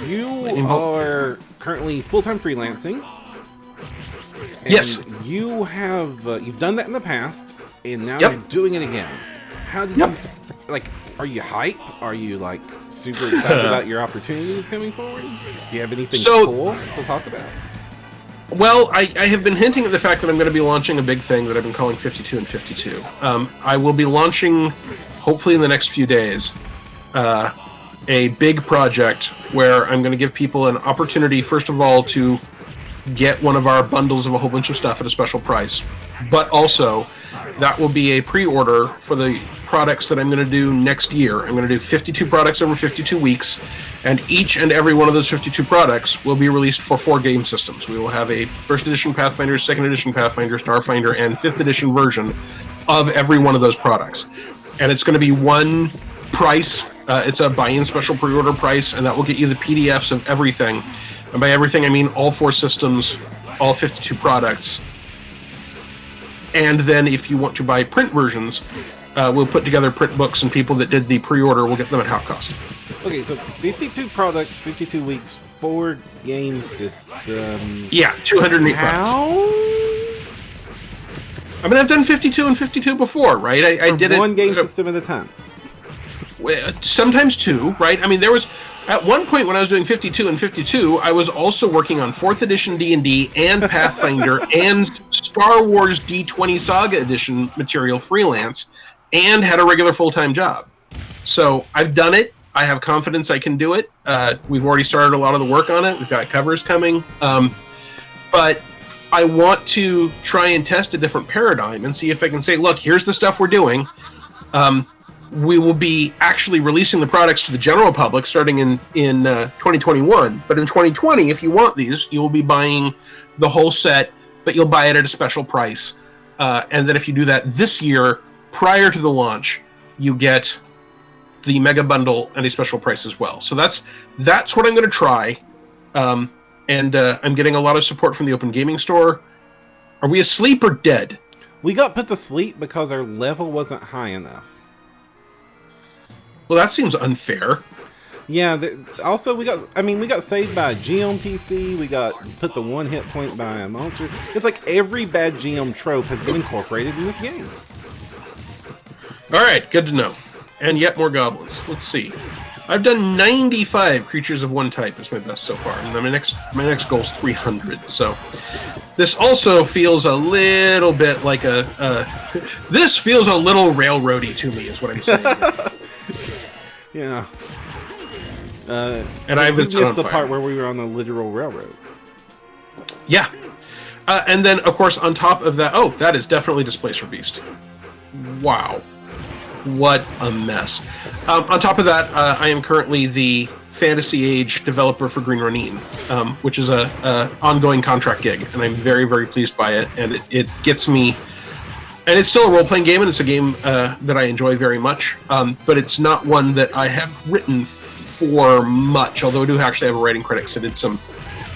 you are currently full-time freelancing. And yes. You have you've done that in the past, and now Yep. you're doing it again. How do you like? Are you hype? Are you like super excited about your opportunities coming forward? Do you have anything cool to talk about? Well, I have been hinting at the fact that I'm going to be launching a big thing that I've been calling 52 and 52. I will be launching, hopefully in the next few days, a big project where I'm going to give people an opportunity, first of all, to get one of our bundles of a whole bunch of stuff at a special price, but also that will be a pre-order for the products that I'm going to do next year. I'm going to do 52 products over 52 weeks, and each and every one of those 52 products will be released for 4 game systems. We will have a first edition Pathfinder, second edition Pathfinder, Starfinder, and 5th edition version of every one of those products. And it's going to be one price. It's a buy-in special pre-order price, and that will get you the PDFs of everything. And by everything, I mean all 4 systems, all 52 products. And then if you want to buy print versions, we'll put together print books, and people that did the pre-order will get them at half cost. Okay, so 52 products, 52 weeks, 4 game systems. Yeah, 208 How? products. I mean, I've done 52 and 52 before, right? I did it one game system at a time. Sometimes 2, right? I mean, there was at one point when I was doing 52 and 52, I was also working on 4th edition D&D and Pathfinder and Star Wars D20 Saga Edition material freelance, and had a regular full-time job. So I've done it. I have confidence I can do it. We've already started a lot of the work on it. We've got covers coming. But I want to try and test a different paradigm and see if I can say, look, here's the stuff we're doing. We will be actually releasing the products to the general public starting in 2021. But in 2020, if you want these, you will be buying the whole set, but you'll buy it at a special price. And then if you do that this year, prior to the launch, you get the mega bundle and a special price as well. So that's what I'm going to try. And I'm getting a lot of support from the Open Gaming Store. Are we asleep or dead? We got put to sleep because our level wasn't high enough. Well, that seems unfair. Yeah, also we got saved by a GM PC, we got put to 1 hit point by a monster. It's like every bad GM trope has been incorporated in this game. Alright, good to know. And yet more goblins. Let's see. I've done 95 creatures of one type is my best so far. And my next goal is 300. So this also feels a little bit like this feels a little railroady to me, is what I'm saying. Yeah. And I've been missed the part where we were on a literal railroad. Yeah. And then, of course, on top of that... Oh, that is definitely Displacer Beast. Wow. What a mess. On top of that, I am currently the Fantasy Age developer for Green Ronin, which is a ongoing contract gig, and I'm very, very pleased by it, and it gets me... And it's still a role-playing game, and it's a game that I enjoy very much, but it's not one that I have written for much, although I do actually have a writing credit, because I did some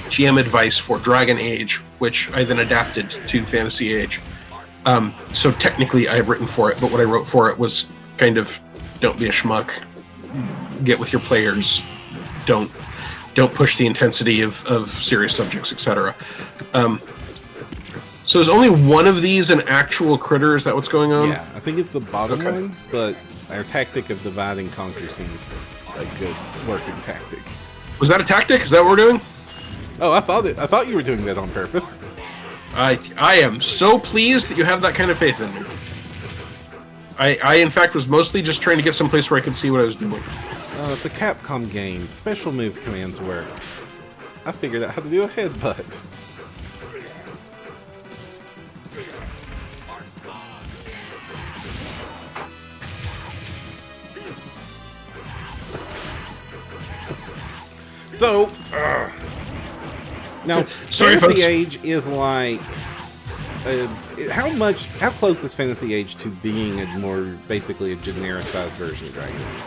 GM advice for Dragon Age, which I then adapted to Fantasy Age. So technically I have written for it, but what I wrote for it was kind of, don't be a schmuck, get with your players, don't push the intensity of serious subjects, etc. So is only one of these an actual critter? Is that what's going on? Yeah, I think it's the bottom one, but our tactic of divide and conquer seems a good working tactic. Was that a tactic? Is that what we're doing? Oh, I thought you were doing that on purpose. I am so pleased that you have that kind of faith in me. I in fact was mostly just trying to get someplace where I could see what I was doing. Oh, it's a Capcom game. Special move commands work. I figured out how to do a headbutt. So, now Sorry, Fantasy folks. Age is like, how close is Fantasy Age to being basically a genericized version of Dragon Age?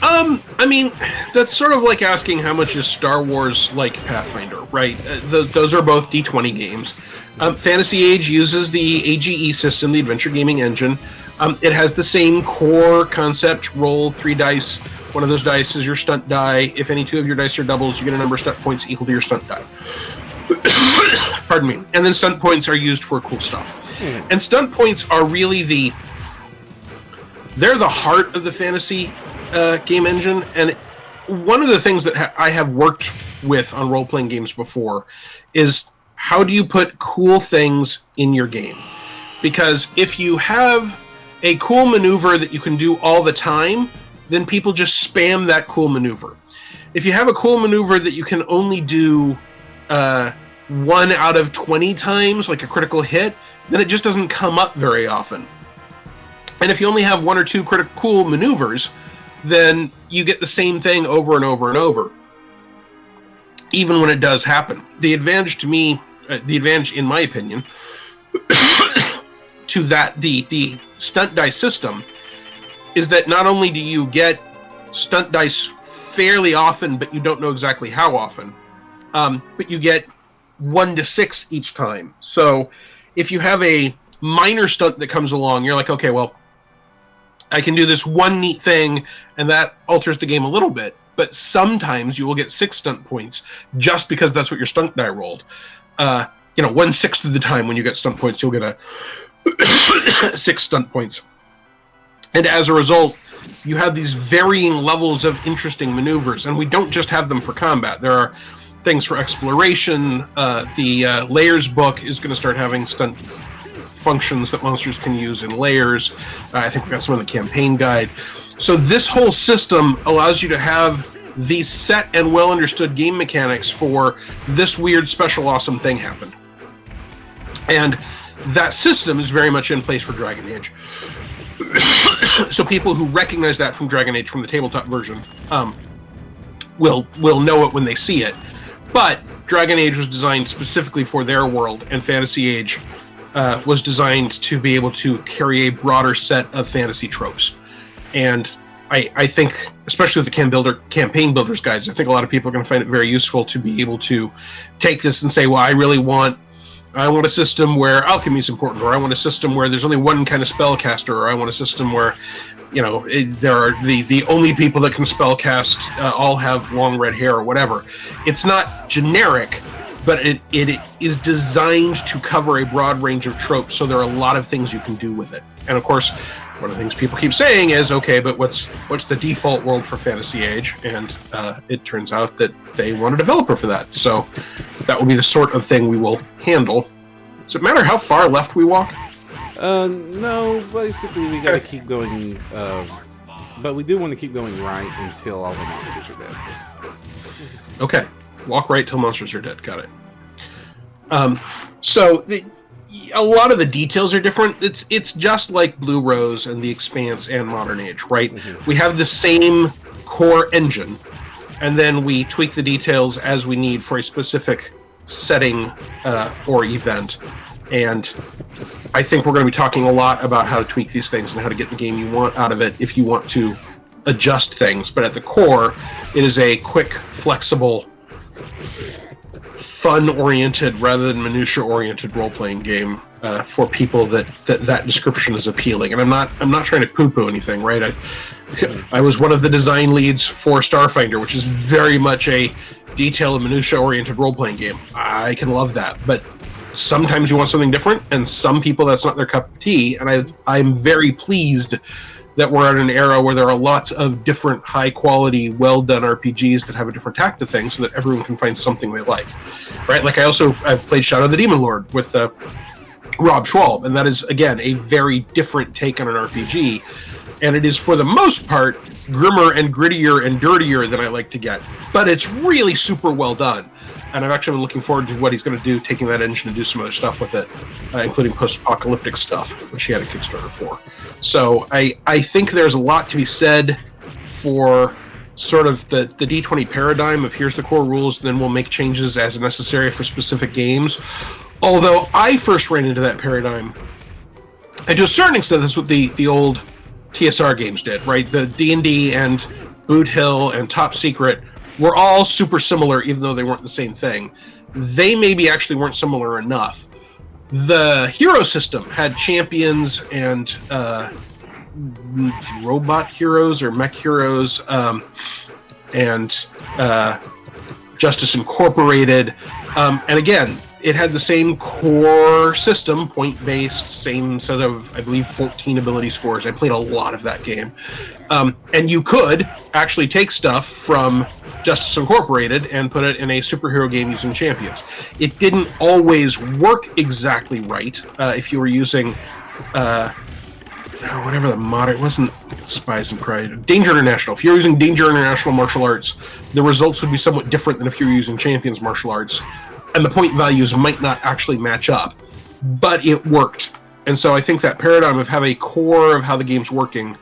I mean, that's sort of like asking how much is Star Wars like Pathfinder, right? Those are both D20 games. Fantasy Age uses the AGE system, the Adventure Gaming Engine. It has the same core concept, roll 3 dice. One of those dice is your stunt die. If any 2 of your dice are doubles, you get a number of stunt points equal to your stunt die. Pardon me. And then stunt points are used for cool stuff. And stunt points are really they're the heart of the fantasy game engine. And one of the things that I have worked with on role-playing games before is how do you put cool things in your game? Because if you have a cool maneuver that you can do all the time, then people just spam that cool maneuver. If you have a cool maneuver that you can only do 1 out of 20 times, like a critical hit, then it just doesn't come up very often. And if you only have 1 or 2 cool maneuvers, then you get the same thing over and over and over, even when it does happen. The advantage to me, the advantage in my opinion, to the stunt dice system is that not only do you get stunt dice fairly often, but you don't know exactly how often, but you get 1 to 6 each time. So if you have a minor stunt that comes along, you're like, okay, well, I can do this one neat thing, and that alters the game a little bit. But sometimes you will get 6 stunt points just because that's what your stunt die rolled. 1/6 of the time when you get stunt points, you'll get a 6 stunt points. And as a result, you have these varying levels of interesting maneuvers, and we don't just have them for combat. There are things for exploration. The layers book is going to start having stunt functions that monsters can use in layers. I think we got some in the campaign guide. So this whole system allows you to have these set and well understood game mechanics for this weird special awesome thing happened. And that system is very much in place for Dragon Age. So people who recognize that from Dragon Age from the tabletop version will know it when they see it. But Dragon Age was designed specifically for their world, and Fantasy Age was designed to be able to carry a broader set of fantasy tropes. And I think, especially with the campaign builders guides, I think a lot of people are going to find it very useful to be able to take this and say, well, I want a system where alchemy is important, or I want a system where there's only one kind of spellcaster, or I want a system where, there are the only people that can spellcast all have long red hair or whatever. It's not generic, but it is designed to cover a broad range of tropes, so there are a lot of things you can do with it. And of course, one of the things people keep saying is, okay, but what's the default world for Fantasy Age? And it turns out that they want a developer for that. So that will be the sort of thing we will handle. Does it matter how far left we walk? No, basically we gotta keep going, but we do want to keep going right until all the monsters are dead. Okay, walk right till monsters are dead, got it. So a lot of the details are different. It's just like Blue Rose and The Expanse and Modern Age, right? Mm-hmm. We have the same core engine, and then we tweak the details as we need for a specific setting or event. And I think we're going to be talking a lot about how to tweak these things and how to get the game you want out of it if you want to adjust things. But at the core, it is a quick, flexible, fun-oriented rather than minutia-oriented role-playing game for people that description is appealing. And I'm not trying to poo-poo anything, right? I was one of the design leads for Starfinder, which is very much a detail and minutia-oriented role-playing game. I can love that, but sometimes you want something different, and some people that's not their cup of tea. And I'm very pleased that we're at an era where there are lots of different high-quality, well-done RPGs that have a different tack to things, so that everyone can find something they like, right? Like I've played Shadow of the Demon Lord with Rob Schwalb, and that is again a very different take on an RPG, and it is for the most part grimmer and grittier and dirtier than I like to get, but it's really super well done. And I've actually been looking forward to what he's going to do, taking that engine and do some other stuff with it, including post-apocalyptic stuff, which he had a Kickstarter for. So I think there's a lot to be said for sort of the D20 paradigm of here's the core rules, then we'll make changes as necessary for specific games. Although I first ran into that paradigm, and to a certain extent that's what the old TSR games did, right? The D&D and Boot Hill and Top Secret were all super similar, even though they weren't the same thing. They maybe actually weren't similar enough. The hero system had champions and robot heroes or mech heroes, and Justice Incorporated. And again, it had the same core system, point-based, same set of, I believe, 14 ability scores. I played a lot of that game. And you could actually take stuff from Justice Incorporated and put it in a superhero game using champions. It didn't always work exactly right if you were using whatever the modern, it wasn't Spies and Pride, Danger International. If you're using Danger International martial arts, the results would be somewhat different than if you were using Champions martial arts, and the point values might not actually match up, but it worked. And so I think that paradigm of have a core of how the game's working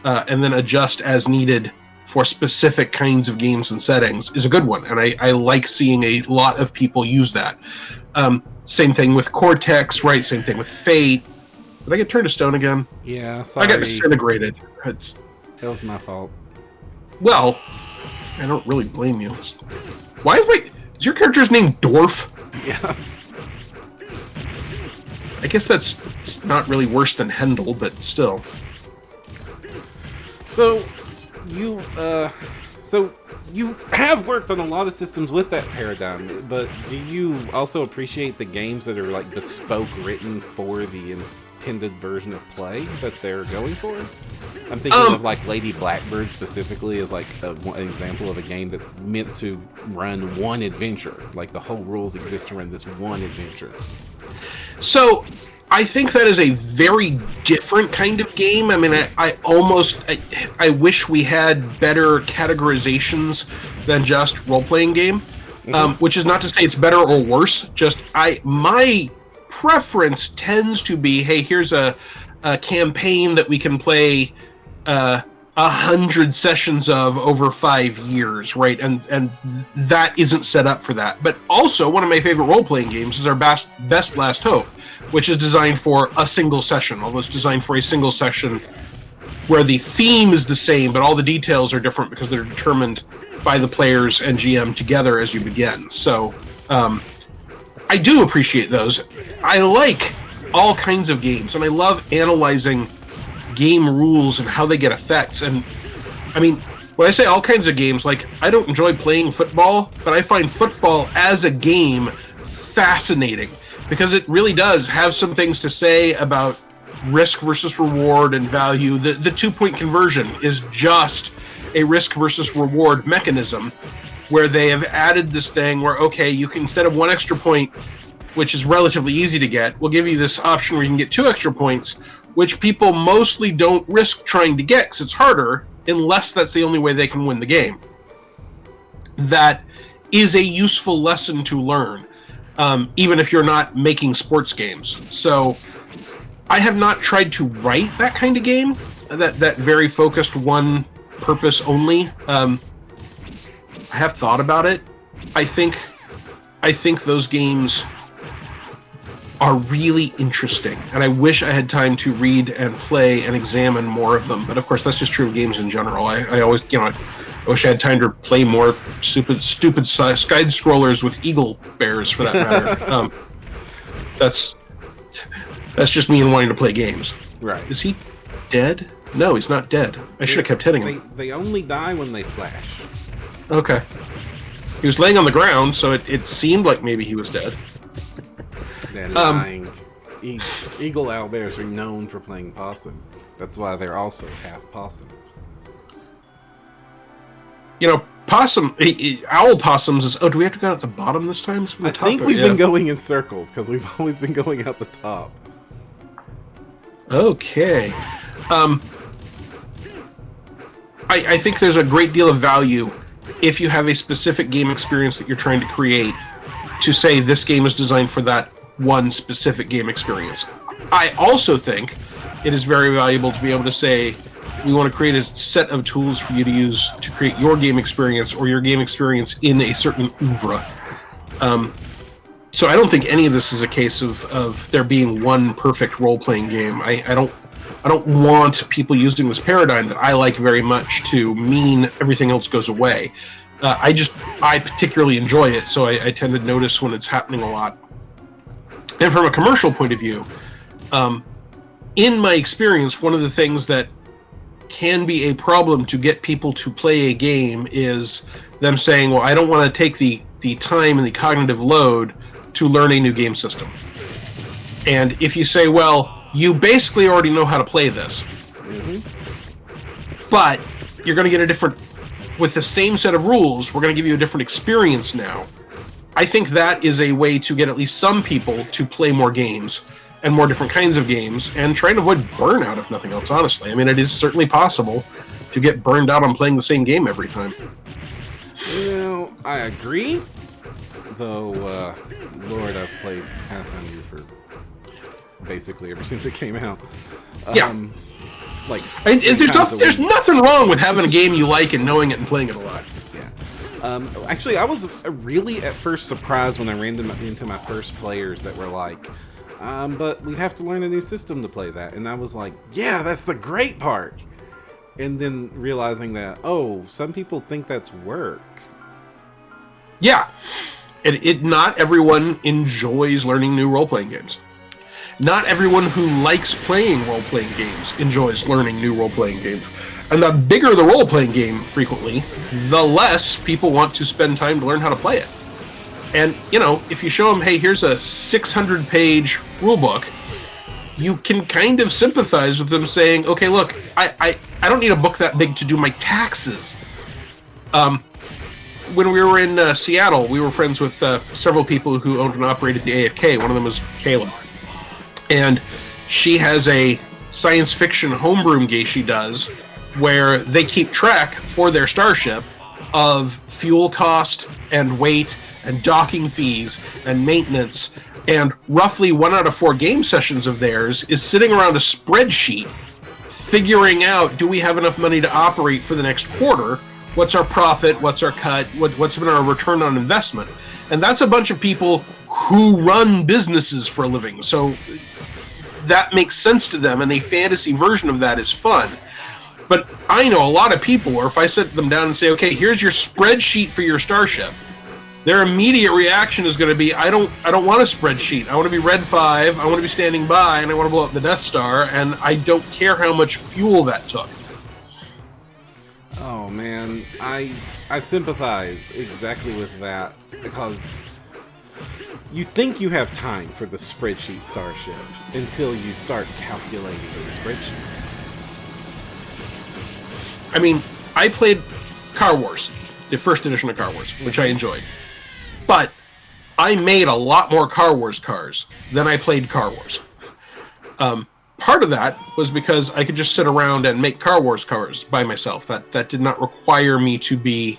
and then adjust as needed for specific kinds of games and settings is a good one, and I like seeing a lot of people use that. Same thing with Cortex, right? Same thing with Fate. Did I get turned to stone again? Yeah, sorry. I got disintegrated. That was my fault. Well, I don't really blame you. Is your character's name Dwarf? Yeah. I guess it's not really worse than Hendel, but still. So you have worked on a lot of systems with that paradigm, but do you also appreciate the games that are like bespoke, written for the intended version of play that they're going for? I'm thinking of like Lady Blackbird specifically as like an example of a game that's meant to run one adventure. Like the whole rules exist to run this one adventure. So I think that is a very different kind of game. I mean, I wish we had better categorizations than just role-playing game, which is not to say it's better or worse. Just my preference tends to be, hey, here's a campaign that we can play 100 sessions of over 5 years, right? And that isn't set up for that. But also, one of my favorite role-playing games is our Best Last Hope, which is designed for a single session, although it's designed for a single session where the theme is the same, but all the details are different because they're determined by the players and GM together as you begin. So I do appreciate those. I like all kinds of games, and I love analyzing game rules and how they get effects. And I mean, when I say all kinds of games, like, I don't enjoy playing football, but I find football as a game fascinating because it really does have some things to say about risk versus reward and value. The 2-point conversion is just a risk versus reward mechanism where they have added this thing where, okay, you can, instead of 1 extra point, which is relatively easy to get, we'll give you this option where you can get 2 extra points, which people mostly don't risk trying to get because it's harder, unless that's the only way they can win the game. That is a useful lesson to learn, even if you're not making sports games. So I have not tried to write that kind of game, that very focused one purpose only. I have thought about it. I think those games are really interesting, and I wish I had time to read and play and examine more of them. But of course, that's just true of games in general. I always, I wish I had time to play more stupid side scrollers with eagle bears, for that matter. That's just me and wanting to play games. Right? Is he dead? No, he's not dead. I should have kept hitting him. They only die when they flash. Okay. He was laying on the ground, so it seemed like maybe he was dead. They're lying. Eagle owlbears are known for playing possum. That's why they're also half possum. Owl possums is... Oh, do we have to go out the bottom this time? I think we've been going in circles, because we've always been going out the top. Okay. I think there's a great deal of value if you have a specific game experience that you're trying to create, to say this game is designed for that one specific game experience. I also think it is very valuable to be able to say, we want to create a set of tools for you to use to create your game experience, or your game experience in a certain oeuvre. So I don't think any of this is a case of there being one perfect role-playing game. I don't want people using this paradigm that I like very much to mean everything else goes away. I particularly enjoy it, so I tend to notice when it's happening a lot. And from a commercial point of view, in my experience, one of the things that can be a problem to get people to play a game is them saying, well, I don't want to take the time and the cognitive load to learn a new game system. And if you say, well, you basically already know how to play this, but you're going to get a different, with the same set of rules, we're going to give you a different experience now. I think that is a way to get at least some people to play more games and more different kinds of games, and try to avoid burnout, if nothing else, honestly. I mean, it is certainly possible to get burned out on playing the same game every time. I agree. Though, Lord, I've played Pathfinder for basically ever since it came out. There's nothing wrong with having a game you like and knowing it and playing it a lot. Yeah. Actually, I was really at first surprised when I ran into my first players that were like, but we'd have to learn a new system to play that. And I was like, yeah, that's the great part. And then realizing that, some people think that's work. Yeah. Not everyone enjoys learning new role-playing games. Not everyone who likes playing role-playing games enjoys learning new role-playing games. And the bigger the role-playing game, frequently, the less people want to spend time to learn how to play it. And, you know, if you show them, hey, here's a 600-page rulebook, you can kind of sympathize with them saying, okay, look, I don't need a book that big to do my taxes. When we were in Seattle, we were friends with several people who owned and operated the AFK. One of them was Kayla. And she has a science fiction homebrew game she does where they keep track for their starship of fuel cost and weight and docking fees and maintenance. And roughly 1 out of 4 game sessions of theirs is sitting around a spreadsheet figuring out, do we have enough money to operate for the next quarter? What's our profit? What's our cut? What's been our return on investment? And that's a bunch of people who run businesses for a living. So that makes sense to them, and a fantasy version of that is fun. But I know a lot of people, or if I sit them down and say, okay, here's your spreadsheet for your starship, their immediate reaction is going to be, I don't want a spreadsheet. I want to be Red 5, I want to be standing by, and I want to blow up the Death Star, and I don't care how much fuel that took. Oh man, I sympathize exactly with that, because you think you have time for the spreadsheet starship until you start calculating the spreadsheet. I mean, I played Car Wars, the first edition of Car Wars, which I enjoyed. But I made a lot more Car Wars cars than I played Car Wars. Part of that was because I could just sit around and make Car Wars cars by myself. That did not require me to be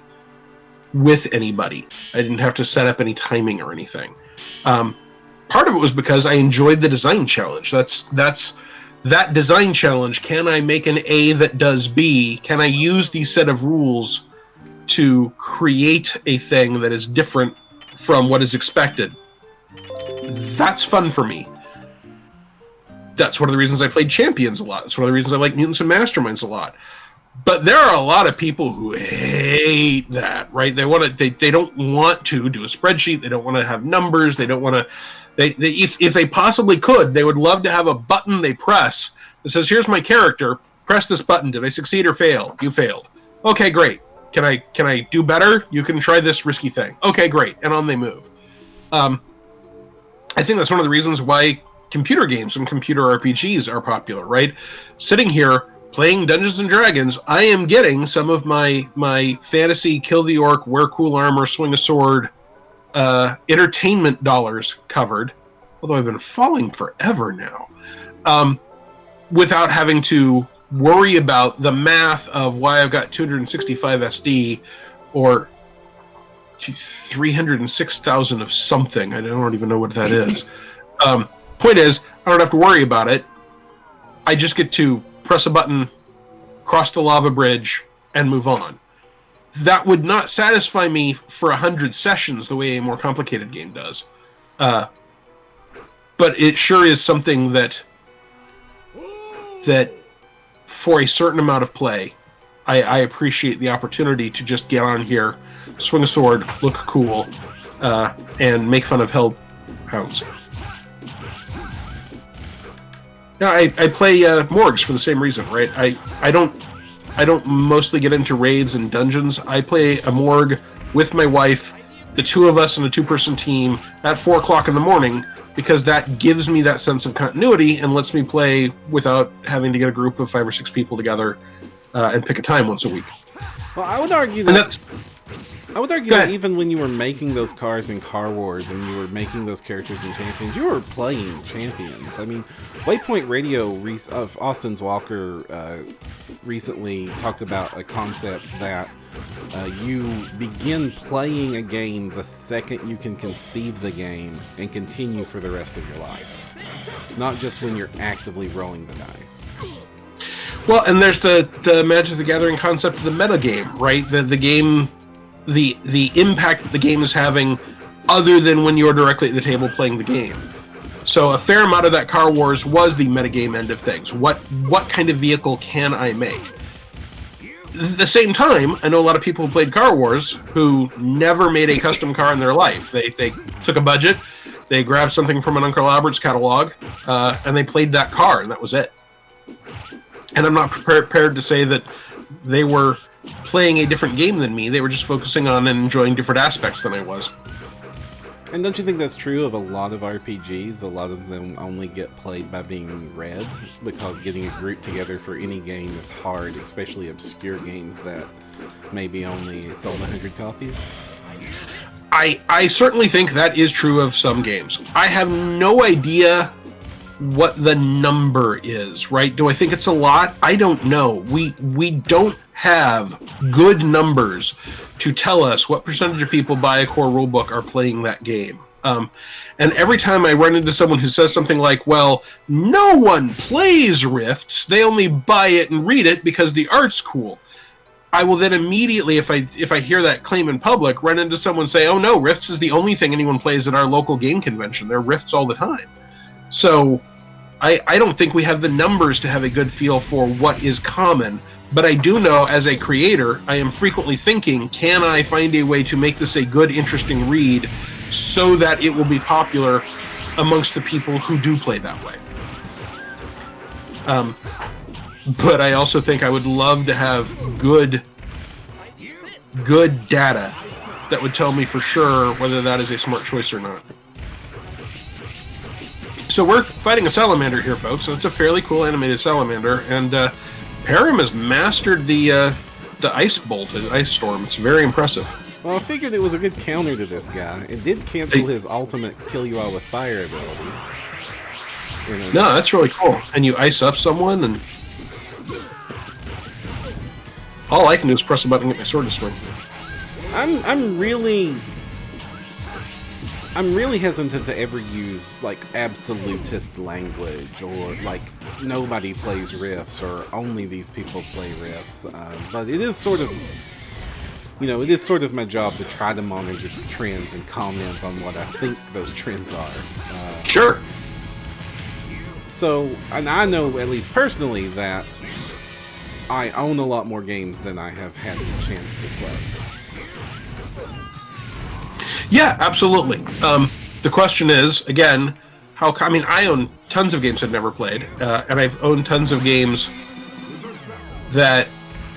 with anybody. I didn't have to set up any timing or anything. Part of it was because I enjoyed the design challenge. That's that design challenge. Can I make an A that does B? Can I use these set of rules to create a thing that is different from what is expected? That's fun for me. That's one of the reasons I played Champions a lot. That's one of the reasons I like Mutants and Masterminds a lot. But there are a lot of people who hate that, right? They don't want to do a spreadsheet. They don't want to have numbers. They don't want to. If they possibly could, they would love to have a button they press that says, "Here's my character. Press this button. Did I succeed or fail? You failed. Okay, great. Can I do better? You can try this risky thing. Okay, great." And on they move. I think that's one of the reasons why computer games and computer RPGs are popular, right? Sitting here playing Dungeons and Dragons, I am getting some of my fantasy kill the orc, wear cool armor, swing a sword, entertainment dollars covered, although I've been falling forever now, without having to worry about the math of why I've got 265 SD or 306,000 of something. I don't even know what that is. Point is, I don't have to worry about it. I just get to press a button, cross the lava bridge, and move on. That would not satisfy me for 100 sessions the way a more complicated game does. But it sure is something that for a certain amount of play, I appreciate the opportunity to just get on here, swing a sword, look cool, and make fun of hellhounds. No, I play Morgs for the same reason, right? I don't mostly get into raids and dungeons. I play a Morg with my wife, the two of us in a 2-person team at 4 o'clock in the morning, because that gives me that sense of continuity and lets me play without having to get a group of 5 or 6 people together and pick a time once a week. Well, I would argue that even when you were making those cars in Car Wars and you were making those characters in Champions, you were playing Champions. I mean, Waypoint Radio of Austin's Walker recently talked about a concept that you begin playing a game the second you can conceive the game and continue for the rest of your life. Not just when you're actively rolling the dice. Well, and there's the Magic the Gathering concept of the metagame, right? The game... The impact that the game is having other than when you're directly at the table playing the game. So a fair amount of that Car Wars was the metagame end of things. What kind of vehicle can I make? At the same time, I know a lot of people who played Car Wars who never made a custom car in their life. They took a budget, They grabbed something from an Uncle Albert's catalog, and they played that card, and that was it. And I'm not prepared to say that they were playing a different game than me. They were just focusing on and enjoying different aspects than I was. And don't you think that's true of a lot of RPGs? A lot of them only get played by being read, because getting a group together for any game is hard, especially obscure games that maybe only sold 100 copies? I certainly think that is true of some games. I have no idea what the number is, right? Do I think it's a lot? I don't know. We don't have good numbers to tell us what percentage of people buy a core rulebook are playing that game. And every time I run into someone who says something like, well, no one plays Rifts, they only buy it and read it because the art's cool, I will then immediately, if I hear that claim in public, run into someone say, oh no, Rifts is the only thing anyone plays at our local game convention. There are Rifts all the time. So I don't think we have the numbers to have a good feel for what is common, but I do know as a creator, I am frequently thinking, can I find a way to make this a good, interesting read so that it will be popular amongst the people who do play that way? But I also think I would love to have good data that would tell me for sure whether that is a smart choice or not. So we're fighting a salamander here, folks, and it's a fairly cool animated salamander, and Perram has mastered the ice bolt, the ice storm. It's very impressive. Well, I figured it was a good counter to this guy. It did cancel his ultimate kill you all with fire ability. You know, no, that's really cool. And you ice up someone, and all I can do is press a button and get my sword to swing. I'm really hesitant to ever use like absolutist language, or like nobody plays riffs, or only these people play riffs. But it is sort of, it is sort of my job to try to monitor the trends and comment on what I think those trends are. Sure. So, and I know at least personally that I own a lot more games than I have had the chance to play. Yeah, absolutely. The question is, again, I own tons of games I've never played, and I've owned tons of games that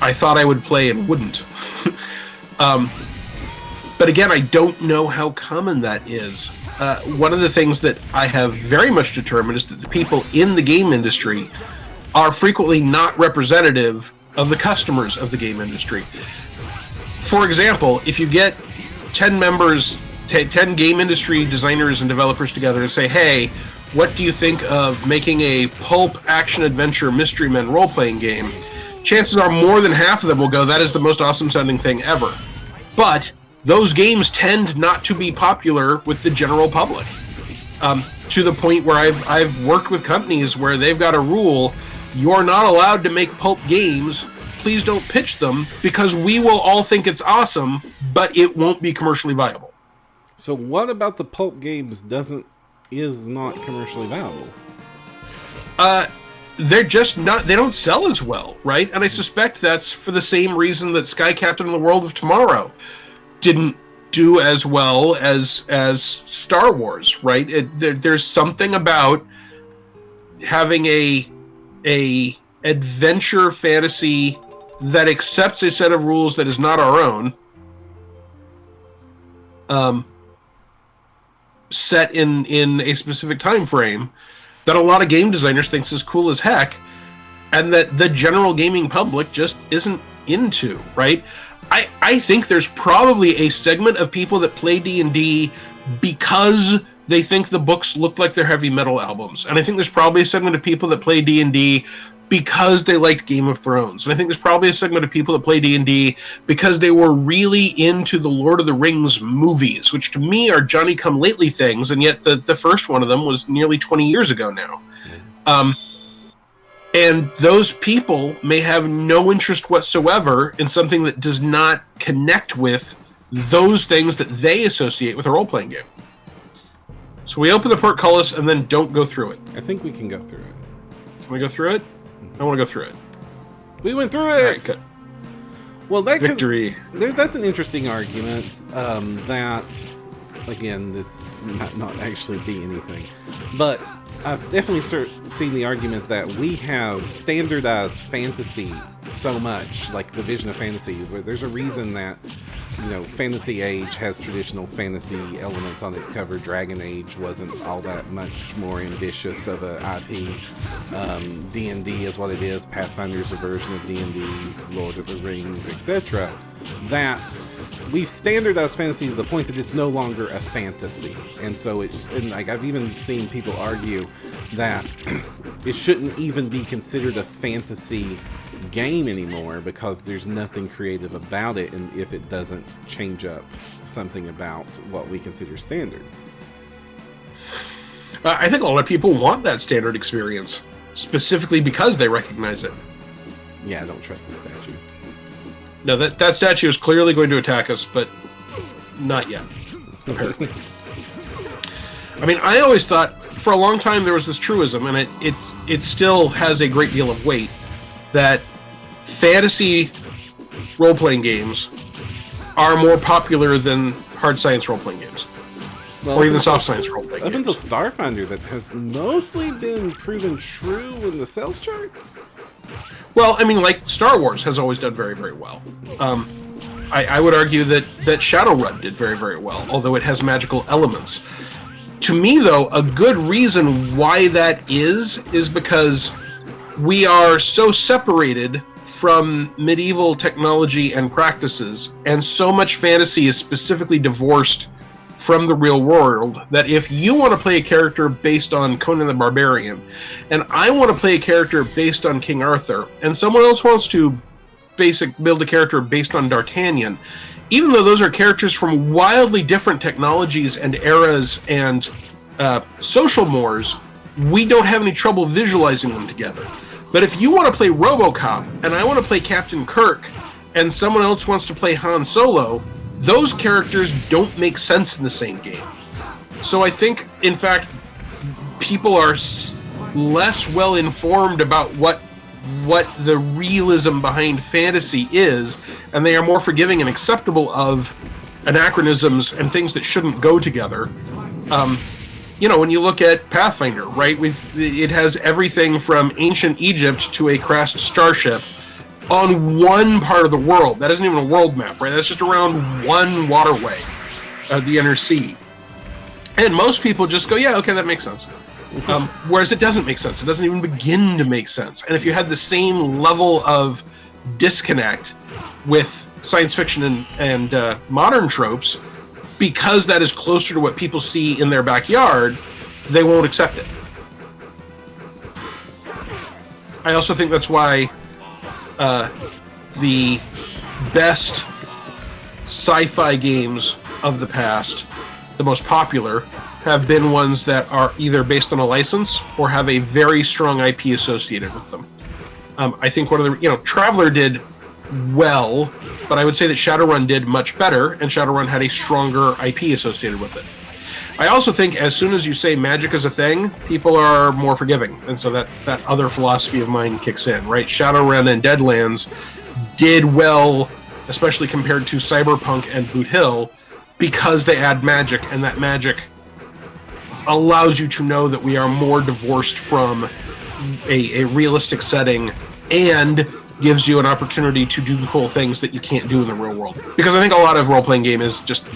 I thought I would play and wouldn't. But again, I don't know how common that is. One of the things that I have very much determined is that the people in the game industry are frequently not representative of the customers of the game industry. For example, if you get 10 members, 10 game industry designers and developers together and say, hey, what do you think of making a pulp action-adventure Mystery Men role-playing game? Chances are more than half of them will go, that is the most awesome-sounding thing ever. But those games tend not to be popular with the general public. To the point where I've worked with companies where they've got a rule, you're not allowed to make pulp games, please don't pitch them, because we will all think it's awesome, but it won't be commercially viable. So what about the pulp games is not commercially viable? They're just not, they don't sell as well, right? And I suspect that's for the same reason that Sky Captain and the World of Tomorrow didn't do as well as Star Wars, right? There's something about having a adventure fantasy that accepts a set of rules that is not our own, set in a specific time frame, that a lot of game designers thinks is cool as heck, and that the general gaming public just isn't into, right? I think there's probably a segment of people that play D&D because they think the books look like they're heavy metal albums. And I think there's probably a segment of people that play D&D because they liked Game of Thrones. And I think there's probably a segment of people that play D&D because they were really into the Lord of the Rings movies, which to me are Johnny-come-lately things, and yet the first one of them was nearly 20 years ago now. And those people may have no interest whatsoever in something that does not connect with those things that they associate with a role-playing game. So we open the portcullis and then don't go through it. I think we can go through it. Can we go through it? I want to go through it. We went through it! All right, good. Well, Victory. That's an interesting argument, that again, this might not actually be anything, but I've definitely seen the argument that we have standardized fantasy so much, like the vision of fantasy, where there's a reason that, you know, Fantasy Age has traditional fantasy elements on its cover. Dragon Age wasn't all that much more ambitious of a IP. D&D is what it is. Pathfinder's a version of D&D, Lord of the Rings, etc. That we've standardized fantasy to the point that it's no longer a fantasy. And so like I've even seen people argue that it shouldn't even be considered a fantasy game anymore because there's nothing creative about it, and if it doesn't change up something about what we consider standard. I think a lot of people want that standard experience, specifically because they recognize it. Yeah, I don't trust the statue. No, that statue is clearly going to attack us, but not yet, apparently. I mean, I always thought, for a long time, there was this truism, and it still has a great deal of weight, that fantasy role-playing games are more popular than hard science role-playing games. Well, or even soft science role-playing games. Up until Starfinder, that has mostly been proven true in the sales charts. Well, I mean, like, Star Wars has always done very, very well. I would argue that Shadowrun did very, very well, although it has magical elements. To me, though, a good reason why that is because we are so separated from medieval technology and practices, and so much fantasy is specifically divorced from the real world, that if you want to play a character based on Conan the Barbarian, and I want to play a character based on King Arthur, and someone else wants to build a character based on D'Artagnan, even though those are characters from wildly different technologies and eras and social mores, we don't have any trouble visualizing them together. But if you want to play RoboCop, and I want to play Captain Kirk, and someone else wants to play Han Solo, those characters don't make sense in the same game. So I think, in fact, people are less well informed about what the realism behind fantasy is, and they are more forgiving and acceptable of anachronisms and things that shouldn't go together. You know, when you look at Pathfinder, right? It has everything from ancient Egypt to a crashed starship on one part of the world. That isn't even a world map, right? That's just around one waterway of the inner sea. And most people just go, yeah, okay, that makes sense. Whereas it doesn't make sense. It doesn't even begin to make sense. And if you had the same level of disconnect with science fiction and modern tropes, because that is closer to what people see in their backyard, they won't accept it. I also think that's why the best sci-fi games of the past, the most popular, have been ones that are either based on a license or have a very strong IP associated with them. I think one of the, Traveller did well, but I would say that Shadowrun did much better, and Shadowrun had a stronger IP associated with it. I also think as soon as you say magic is a thing, people are more forgiving, and so that other philosophy of mine kicks in, right? Shadowrun and Deadlands did well, especially compared to Cyberpunk and Boot Hill, because they add magic, and that magic allows you to know that we are more divorced from a realistic setting, and gives you an opportunity to do cool things that you can't do in the real world. Because I think a lot of role-playing game is just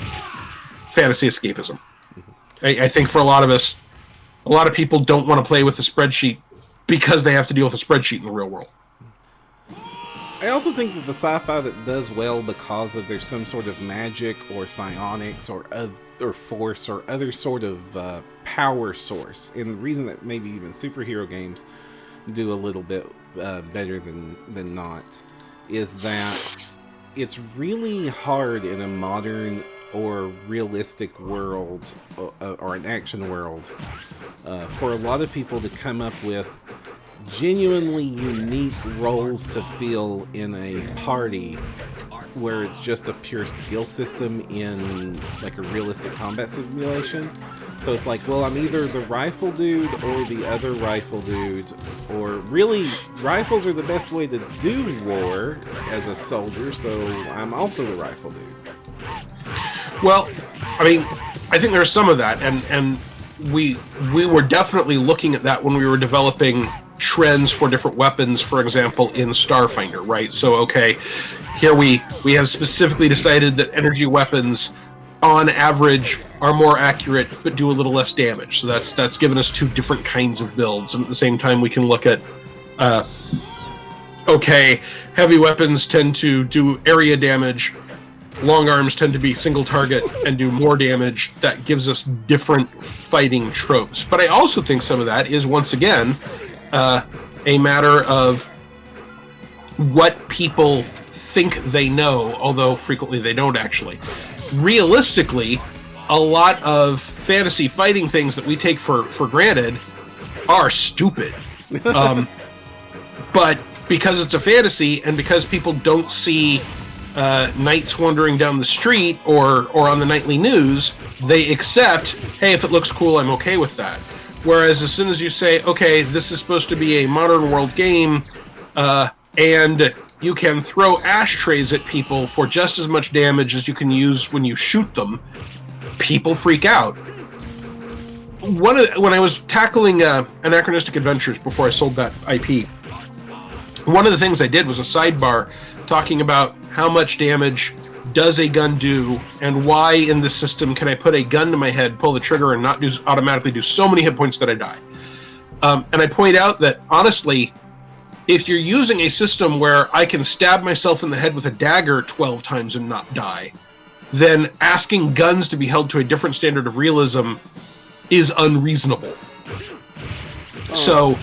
fantasy escapism. I think for a lot of us, a lot of people don't want to play with a spreadsheet because they have to deal with a spreadsheet in the real world. I also think that the sci-fi that does well because of there's some sort of magic or psionics or force or other sort of power source. And the reason that maybe even superhero games do a little bit better than not is that it's really hard in a modern or realistic world or an action world for a lot of people to come up with genuinely unique roles to fill in a party where it's just a pure skill system in like a realistic combat simulation. So it's like, well, I'm either the rifle dude or the other rifle dude, or really, rifles are the best way to do war as a soldier, so I'm also the rifle dude. Well, I mean, I think there's some of that, and we were definitely looking at that when we were developing trends for different weapons, for example, in Starfinder, right? So, okay, here we have specifically decided that energy weapons, on average, are more accurate but do a little less damage. So that's given us two different kinds of builds, and at the same time, we can look at, okay, heavy weapons tend to do area damage. Long arms tend to be single target and do more damage. That gives us different fighting tropes. But I also think some of that is, once again, a matter of what people think they know, although frequently they don't actually. Realistically, a lot of fantasy fighting things that we take for granted are stupid. But because it's a fantasy, and because people don't see knights wandering down the street or on the nightly news, they accept, hey, if it looks cool, I'm okay with that. Whereas as soon as you say, okay, this is supposed to be a modern world game, and you can throw ashtrays at people for just as much damage as you can use when you shoot them, people freak out. When I was tackling Anachronistic Adventures before I sold that IP, one of the things I did was a sidebar talking about how much damage does a gun do, and why in this system can I put a gun to my head, pull the trigger, and not automatically do so many hit points that I die. And I point out that, honestly, if you're using a system where I can stab myself in the head with a dagger 12 times and not die, then asking guns to be held to a different standard of realism is unreasonable. So,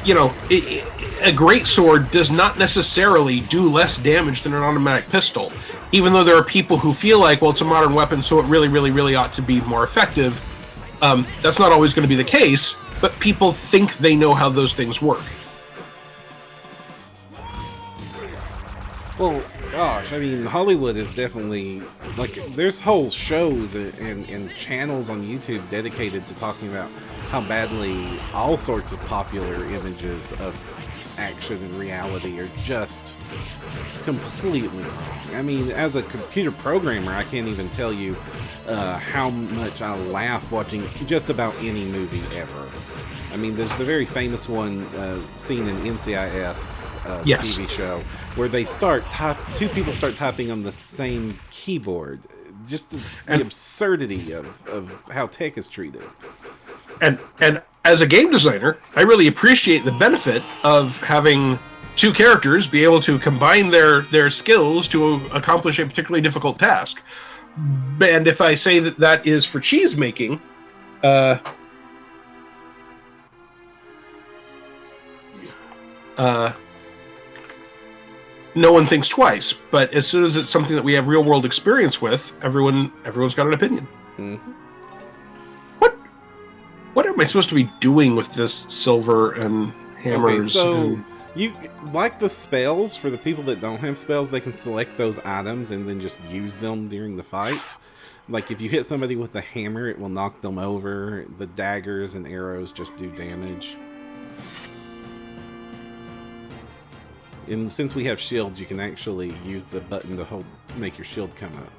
you know, a greatsword does not necessarily do less damage than an automatic pistol, even though there are people who feel like, well, it's a modern weapon, so it really, really, really ought to be more effective. That's not always going to be the case, but people think they know how those things work. Well, gosh, I mean, Hollywood is definitely, like, there's whole shows and channels on YouTube dedicated to talking about how badly all sorts of popular images of action and reality are just completely wrong. I mean, as a computer programmer, I can't even tell you how much I laugh watching just about any movie ever. I mean, there's the very famous one seen in NCIS Yes. TV show where they two people start typing on the same keyboard. Just the absurdity of how tech is treated. And as a game designer, I really appreciate the benefit of having two characters be able to combine their skills to accomplish a particularly difficult task. And if I say that is for cheese making, no one thinks twice. But as soon as it's something that we have real world experience with, everyone's got an opinion. Mm-hmm. What am I supposed to be doing with this silver and hammers? Okay, so you like the spells. For the people that don't have spells, they can select those items and then just use them during the fights. Like if you hit somebody with a hammer, it will knock them over. The daggers and arrows just do damage. And since we have shields, you can actually use the button to make your shield come up.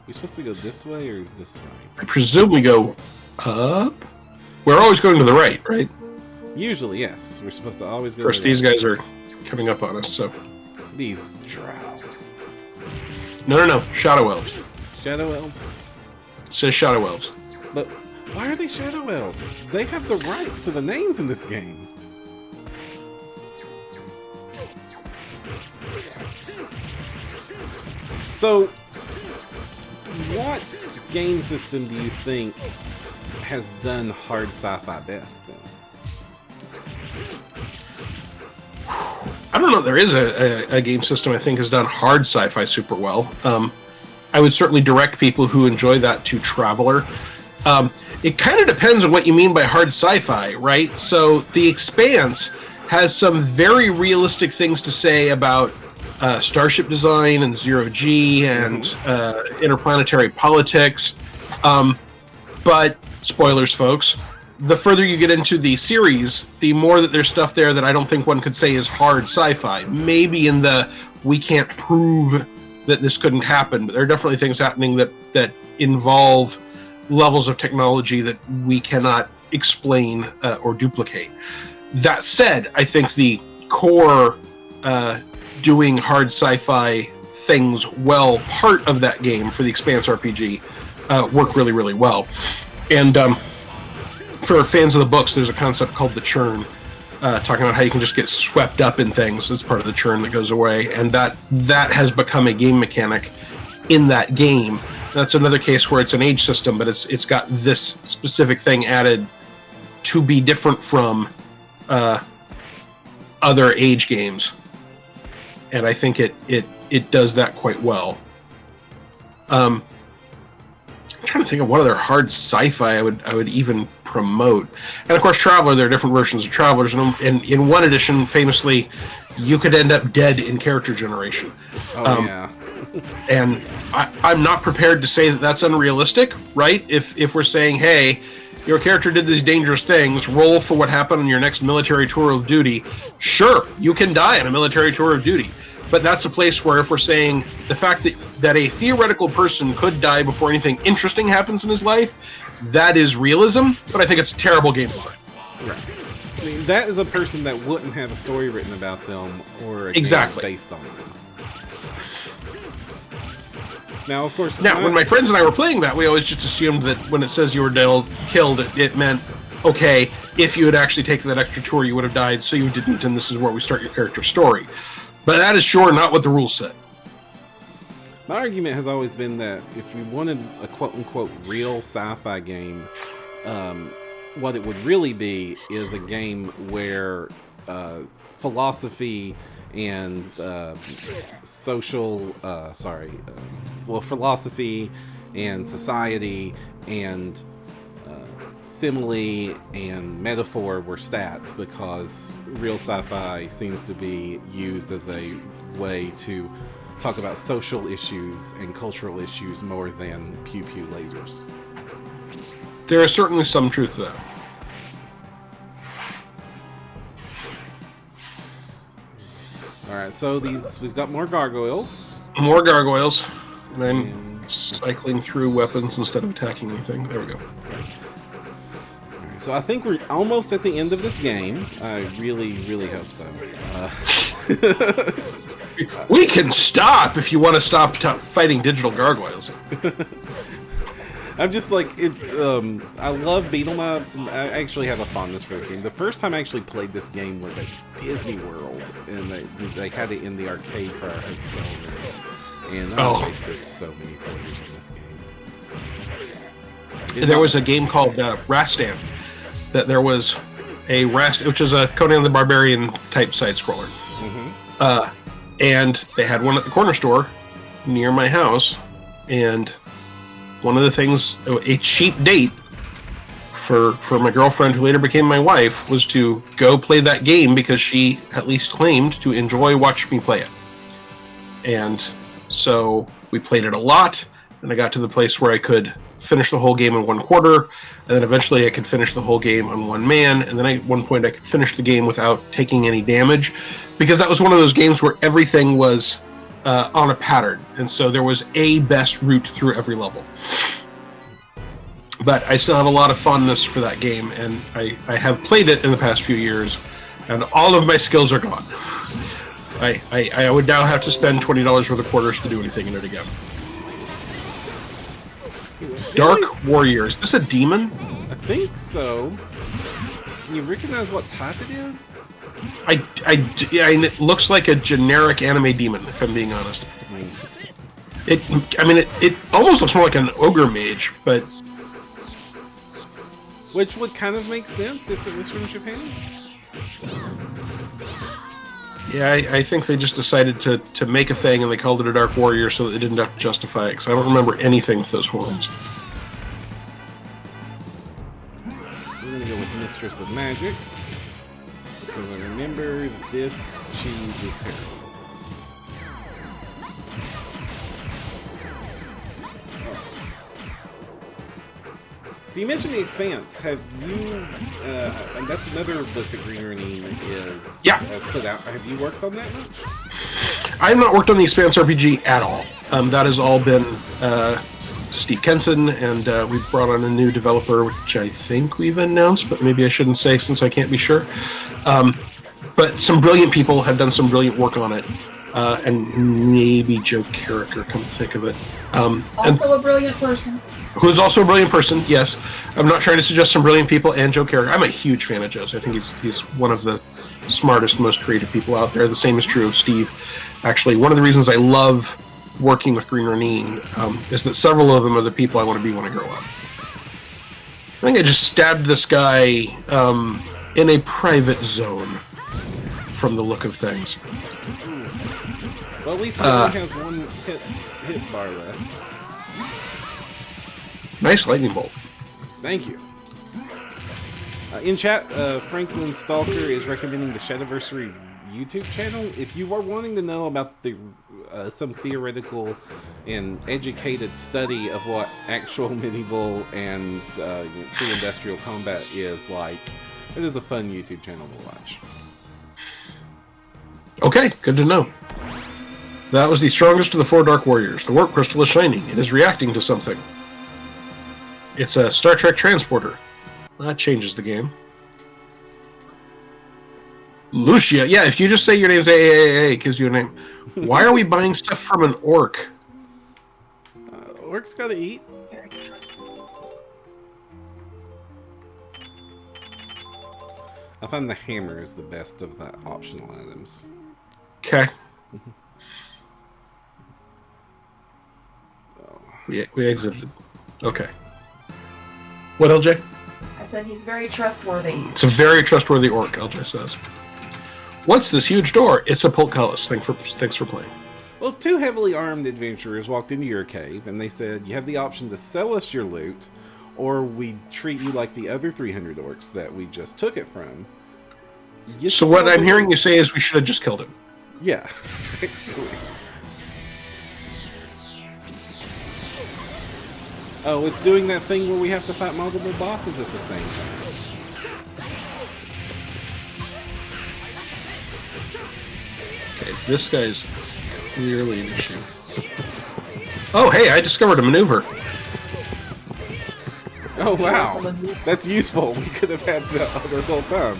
We supposed to go this way or this way? I presume we go up. We're always going to the right, right? Usually, yes. We're supposed to always go. Of course, these guys are coming up on us, so. These drow. No. Shadow elves. Shadow elves? It says shadow elves. But why are they shadow elves? They have the rights to the names in this game. So, what game system do you think has done hard sci-fi best, then? I don't know if there is a game system I think has done hard sci-fi super well. I would certainly direct people who enjoy that to Traveler. It kind of depends on what you mean by hard sci-fi, right? So The Expanse has some very realistic things to say about starship design and zero-G and interplanetary politics. But, spoilers, folks, the further you get into the series, the more that there's stuff there that I don't think one could say is hard sci-fi. Maybe in the we can't prove that this couldn't happen, but there are definitely things happening that involve levels of technology that we cannot explain or duplicate. That said, I think the core doing hard sci-fi things well part of that game for the Expanse RPG work really, really well. And for fans of the books, there's a concept called the churn, talking about how you can just get swept up in things as part of the churn that goes away, and that has become a game mechanic in that game. That's another case where it's an age system, but it's got this specific thing added to be different from other age games, and I think it does that quite well. I'm trying to think of what other hard sci-fi I would even promote. And of course, Traveler, there are different versions of Travelers, and in one edition, famously, you could end up dead in character generation. Yeah. And I'm not prepared to say that that's unrealistic, right? If we're saying, hey, your character did these dangerous things, roll for what happened on your next military tour of duty, sure, you can die on a military tour of duty. But that's a place where if we're saying the fact that a theoretical person could die before anything interesting happens in his life, that is realism, but I think it's terrible game design. Right. I mean, that is a person that wouldn't have a story written about them or a game based on them. Now, of course... Now, when my friends and I were playing that, we always just assumed that when it says you were killed, it meant, okay, if you had actually taken that extra tour, you would have died, so you didn't, and this is where we start your character's story. But that is sure not what the rules said. My argument has always been that if we wanted a quote-unquote real sci-fi game, what it would really be is a game where philosophy and philosophy and society and simile and metaphor were stats, because real sci-fi seems to be used as a way to talk about social issues and cultural issues more than pew-pew lasers. There is certainly some truth to that. Alright, so we've got more gargoyles. More gargoyles. And I'm cycling through weapons instead of attacking anything. There we go. So I think we're almost at the end of this game. I really, really hope so. We can stop if you want to stop fighting digital gargoyles. I'm just like, I love beat 'em ups, and I actually have a fondness for this game. The first time I actually played this game was at Disney World, and they had it in the arcade for our hotel room. And I wasted so many quarters on this game. There was a game called Rastan. That there was a which is a Conan the Barbarian type side scroller, and they had one at the corner store near my house. And one of the things, a cheap date for my girlfriend, who later became my wife, was to go play that game because she at least claimed to enjoy watching me play it. And so we played it a lot, and I got to the place where I could finish the whole game in one quarter, and then eventually I could finish the whole game on one man, and then at one point I could finish the game without taking any damage, because that was one of those games where everything was on a pattern, and so there was a best route through every level. But I still have a lot of fondness for that game, and I have played it in the past few years, and all of my skills are gone. I would now have to spend $20 worth of quarters to do anything in it again. Dark Warrior. Is this a demon? I think so. Can you recognize what type it is? It looks like a generic anime demon, if I'm being honest. It almost looks more like an ogre mage, but... Which would kind of make sense if it was from Japan. Yeah, I think they just decided to make a thing, and they called it a Dark Warrior so that they didn't have to justify it, because I don't remember anything with those horns. So we're going to go with Mistress of Magic, because I remember this cheese is terrible. So you mentioned The Expanse. Have you, and that's another book that Green Ronin has put out. Have you worked on that much? I have not worked on the Expanse RPG at all. That has all been Steve Kenson, and we've brought on a new developer, which I think we've announced, but maybe I shouldn't say since I can't be sure. But some brilliant people have done some brilliant work on it, and maybe Joe Carricker, come to think of it. Also a brilliant person. Who's also a brilliant person, yes. I'm not trying to suggest some brilliant people and Joe Carricker. I'm a huge fan of Joe's. I think he's one of the smartest, most creative people out there. The same is true of Steve. Actually, one of the reasons I love working with Green Ronin is that several of them are the people I want to be when I grow up. I think I just stabbed this guy in a private zone from the look of things. Well, at least he only has one hit bar left. Nice lightning bolt. Thank you. In chat, Franklin Stalker is recommending the Shadowversary YouTube channel. If you are wanting to know about the some theoretical and educated study of what actual medieval and pre-industrial combat is like, it is a fun YouTube channel to watch. Okay, good to know. That was the strongest of the 4 Dark Warriors. The warp crystal is shining. It is reacting to something. It's a Star Trek transporter. That changes the game. Lucia. Yeah, if you just say your name's AAA, it gives you a name. Why are we buying stuff from an orc? Orcs gotta eat. I find the hammer is the best of the optional items. Okay. We exited. Okay. What, LJ? I said he's very trustworthy. It's a very trustworthy orc, LJ says. What's this huge door? It's a portcullis. Thanks for playing. Well, 2 heavily armed adventurers walked into your cave, and they said, you have the option to sell us your loot, or we treat you like the other 300 orcs that we just took it from. So what I'm hearing you say is we should have just killed him. Yeah, actually. Oh, it's doing that thing where we have to fight multiple bosses at the same time. Okay, this guy's clearly an issue. Oh, hey, I discovered a maneuver. Oh, wow. That's useful. We could have had that the whole time.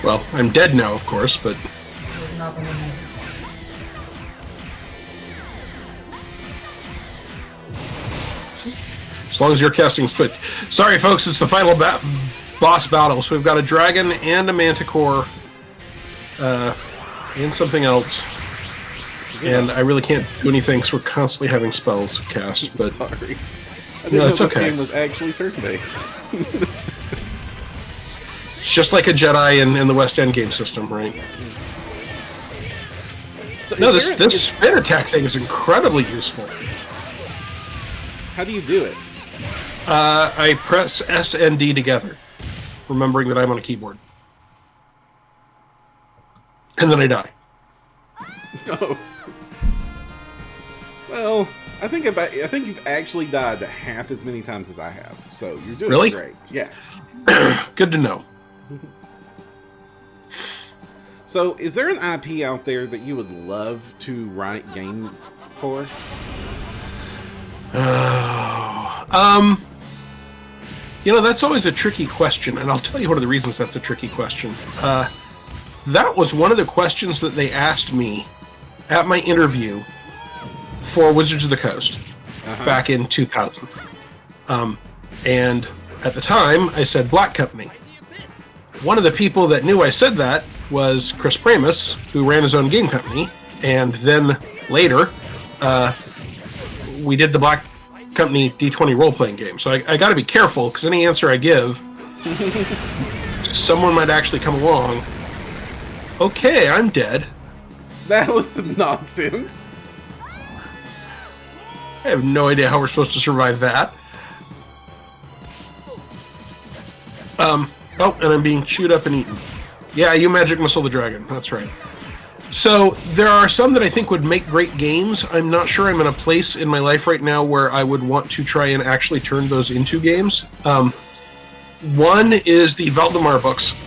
Well, I'm dead now, of course, but... It was not the one. As long as you're casting split. Sorry, folks, it's the final boss battle. So we've got a dragon and a manticore, and something else. Yeah. And I really can't do anything because we're constantly having spells cast. But sorry, I didn't no, know it's this okay. game was actually turn-based. It's just like a Jedi in the West End game system, right? So no, this spin attack thing is incredibly useful. How do you do it? I press S and D together, remembering that I'm on a keyboard. And then I die. Oh. Well, I think you've actually died half as many times as I have. So you're doing really great. Yeah. Good to know. So, is there an IP out there that you would love to write game for? You know, that's always a tricky question, and I'll tell you one of the reasons that's a tricky question. That was one of the questions that they asked me at my interview for Wizards of the Coast back in 2000. And at the time, I said Black Company. One of the people that knew I said that was Chris Pramus, who ran his own game company, and then later, we did the Black Company D20 role-playing game. So I got to be careful, because any answer I give, someone might actually come along. Okay, I'm dead. That was some nonsense. I have no idea how we're supposed to survive that. Oh, and I'm being chewed up and eaten. Yeah, you magic missile the dragon. That's right. So there are some that I think would make great games. I'm not sure I'm in a place in my life right now where I would want to try and actually turn those into games. One is the Valdemar books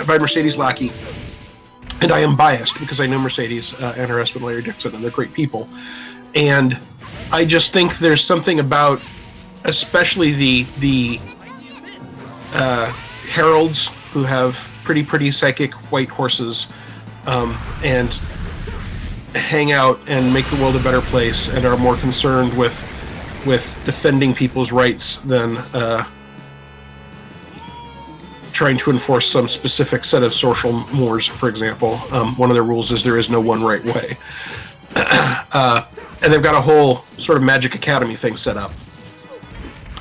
by Mercedes Lackey. and I am biased because I know Mercedes and her husband Larry Dixon, and they're great people. And I just think there's something about, especially the heralds who have pretty psychic white horses, and hang out and make the world a better place, and are more concerned with defending people's rights than trying to enforce some specific set of social mores. For example, one of their rules is there is no one right way. And they've got a whole sort of Magic Academy thing set up.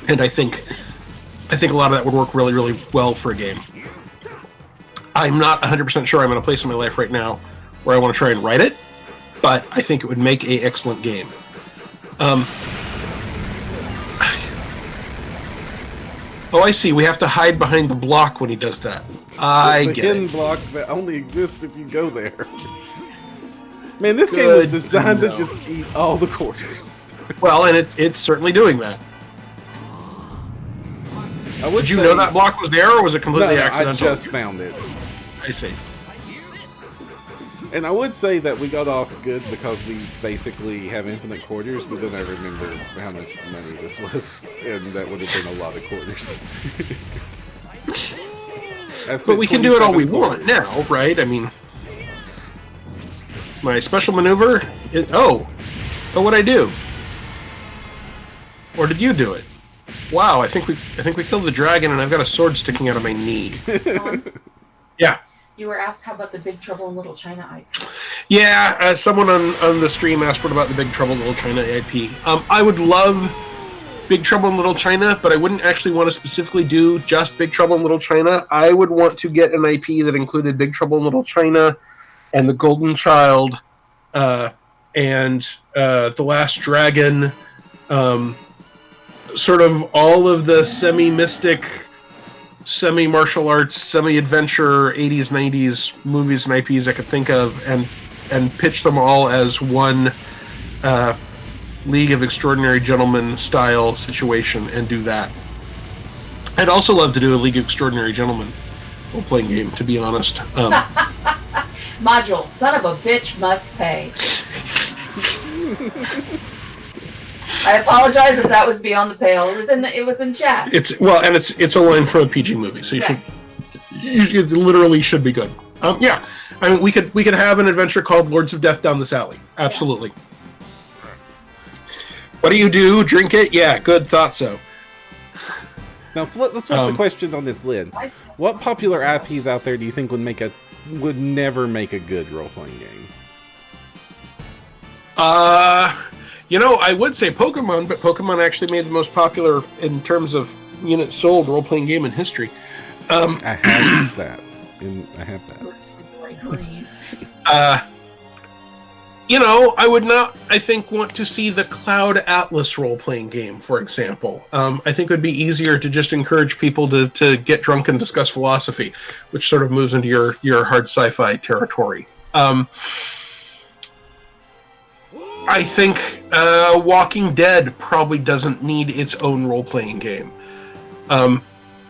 And I think a lot of that would work really, really well for a game. I'm not 100% sure I'm in a place in my life right now where I want to try and write it, but I think it would make an excellent game. Oh, I see. We have to hide behind the block when he does that. I the get hidden it. block that only exists if you go there. Man, this game was designed to just eat all the quarters. Well, and it's certainly doing that. Did you know that block was there, or was it completely accidental? I just found it. I see. And I would say that we got off good because we basically have infinite quarters, but then I remember how much money this was, and that would have been a lot of quarters. But we can do it all we want now, right? I mean, my special maneuver. What'd I do? Or did you do it? Wow, I think we killed the dragon, and I've got a sword sticking out of my knee. Yeah. You were asked how about the Big Trouble in Little China IP? Yeah, someone on the stream asked what about the Big Trouble in Little China IP. I would love Big Trouble in Little China, but I wouldn't actually want to specifically do just Big Trouble in Little China. I would want to get an IP that included Big Trouble in Little China and The Golden Child, and The Last Dragon, sort of all of the semi-mystic, semi-martial arts, semi-adventure 80s, 90s movies and IPs I could think of, and pitch them all as one League of Extraordinary Gentlemen style situation and do that. I'd also love to do a League of Extraordinary Gentlemen role-playing game, to be honest. Module, son of a bitch must pay. I apologize if that was beyond the pale. It was in chat. It's a line from a PG movie, so it literally should be good. Yeah, I mean we could have an adventure called Lords of Death Down This Alley. Absolutely. Yeah. What do you do? Drink it? Yeah, good. Thought so. Now let's flip the question on this lid. What popular IPs out there do you think would never make a good role-playing game? I would say Pokemon, but Pokemon actually made the most popular in terms of units sold role-playing game in history. I have that. I would not, I think, want to see the Cloud Atlas role-playing game, for example. I think it would be easier to just encourage people to get drunk and discuss philosophy, which sort of moves into your hard sci-fi territory. I think Walking Dead probably doesn't need its own role-playing game.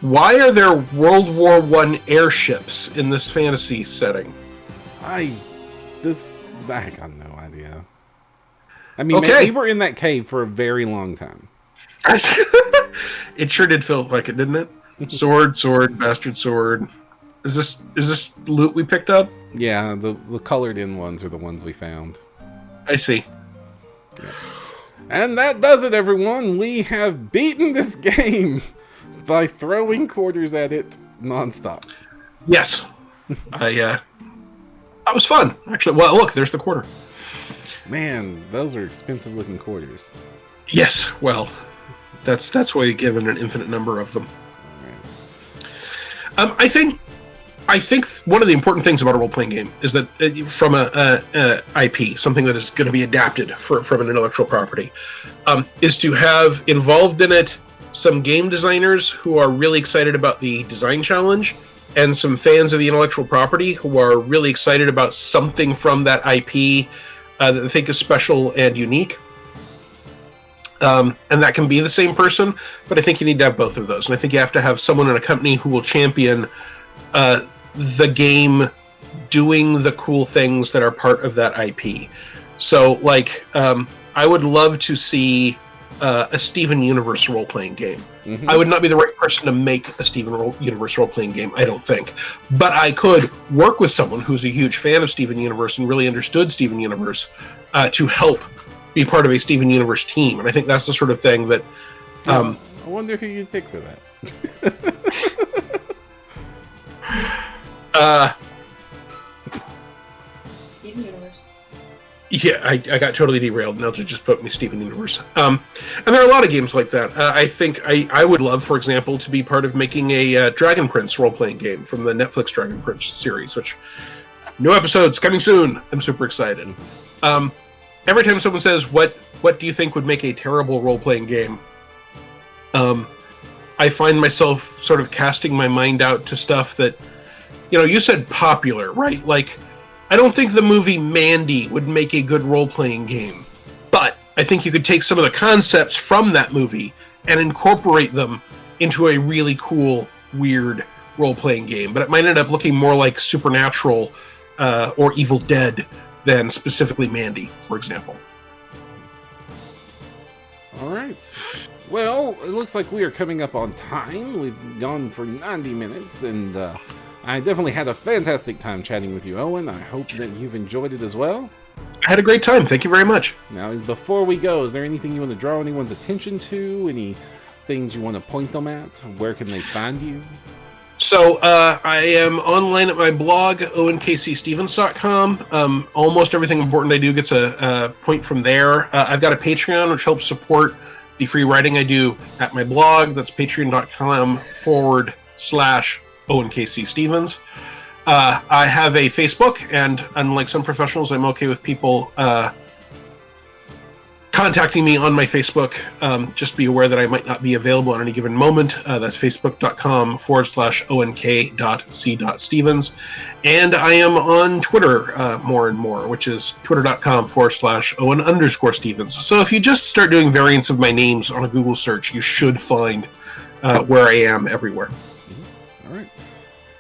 Why are there World War I airships in this fantasy setting? I got no idea. I mean, man, we were in that cave for a very long time. It sure did feel like it, didn't it? Sword, bastard sword. Is this loot we picked up? Yeah, the colored in ones are the ones we found. I see. Yeah. And that does it, everyone. We have beaten this game by throwing quarters at it nonstop. Yes. That was fun, actually. Well, look, there's the quarter. Man, those are expensive looking quarters. Yes, well, that's why you're given an infinite number of them. Right. I think one of the important things about a role-playing game is that from a IP, something that is going to be adapted from an intellectual property, is to have involved in it some game designers who are really excited about the design challenge, and some fans of the intellectual property who are really excited about something from that IP that they think is special and unique. And that can be the same person, but I think you need to have both of those. And I think you have to have someone in a company who will champion the game doing the cool things that are part of that IP. So, like, I would love to see a Steven Universe role-playing game. I would not be the right person to make a Steven Universe role-playing game, I don't think. But I could work with someone who's a huge fan of Steven Universe and really understood Steven Universe to help be part of a Steven Universe team. And I think that's the sort of thing that... I wonder who you'd pick for that. Steven Universe. Yeah, I got totally derailed. Now to just put me Steven Universe. And there are a lot of games like that. I think I would love, for example, to be part of making a Dragon Prince role-playing game from the Netflix Dragon Prince series, which new episodes coming soon. I'm super excited. Every time someone says, what do you think would make a terrible role-playing game? I find myself sort of casting my mind out to stuff that, you said popular, right? Like, I don't think the movie Mandy would make a good role-playing game, but I think you could take some of the concepts from that movie and incorporate them into a really cool, weird role-playing game. But it might end up looking more like Supernatural or Evil Dead than specifically Mandy, for example. All right. Well, it looks like we are coming up on time. We've gone for 90 minutes, and I definitely had a fantastic time chatting with you, Owen. I hope that you've enjoyed it as well. I had a great time. Thank you very much. Now, before we go, is there anything you want to draw anyone's attention to? Any things you want to point them at? Where can they find you? So I am online at my blog, owenkcstephens.com. Almost everything important I do gets a point from there. I've got a Patreon, which helps support the free writing I do at my blog. That's patreon.com/Owen KC Stephens. I have a Facebook, and unlike some professionals, I'm okay with people contacting me on my Facebook. Just be aware that I might not be available at any given moment. That's facebook.com/ONK.C.Stephens. And I am on Twitter more and more, which is twitter.com/Owen_Stephens. So if you just start doing variants of my names on a Google search, you should find where I am everywhere. All right.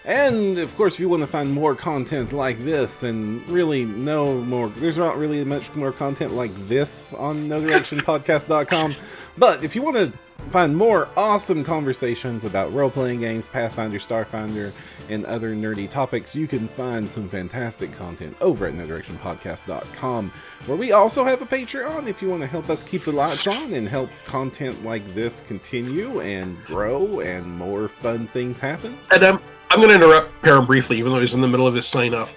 And, of course, if you want to find more content like this, and really no more, there's not really much more content like this on NoDirectionPodcast.com, but if you want to find more awesome conversations about role-playing games, Pathfinder, Starfinder, and other nerdy topics, you can find some fantastic content over at NoDirectionPodcast.com, where we also have a Patreon if you want to help us keep the lights on and help content like this continue and grow and more fun things happen. And I'm going to interrupt Perram briefly, even though he's in the middle of his sign-off.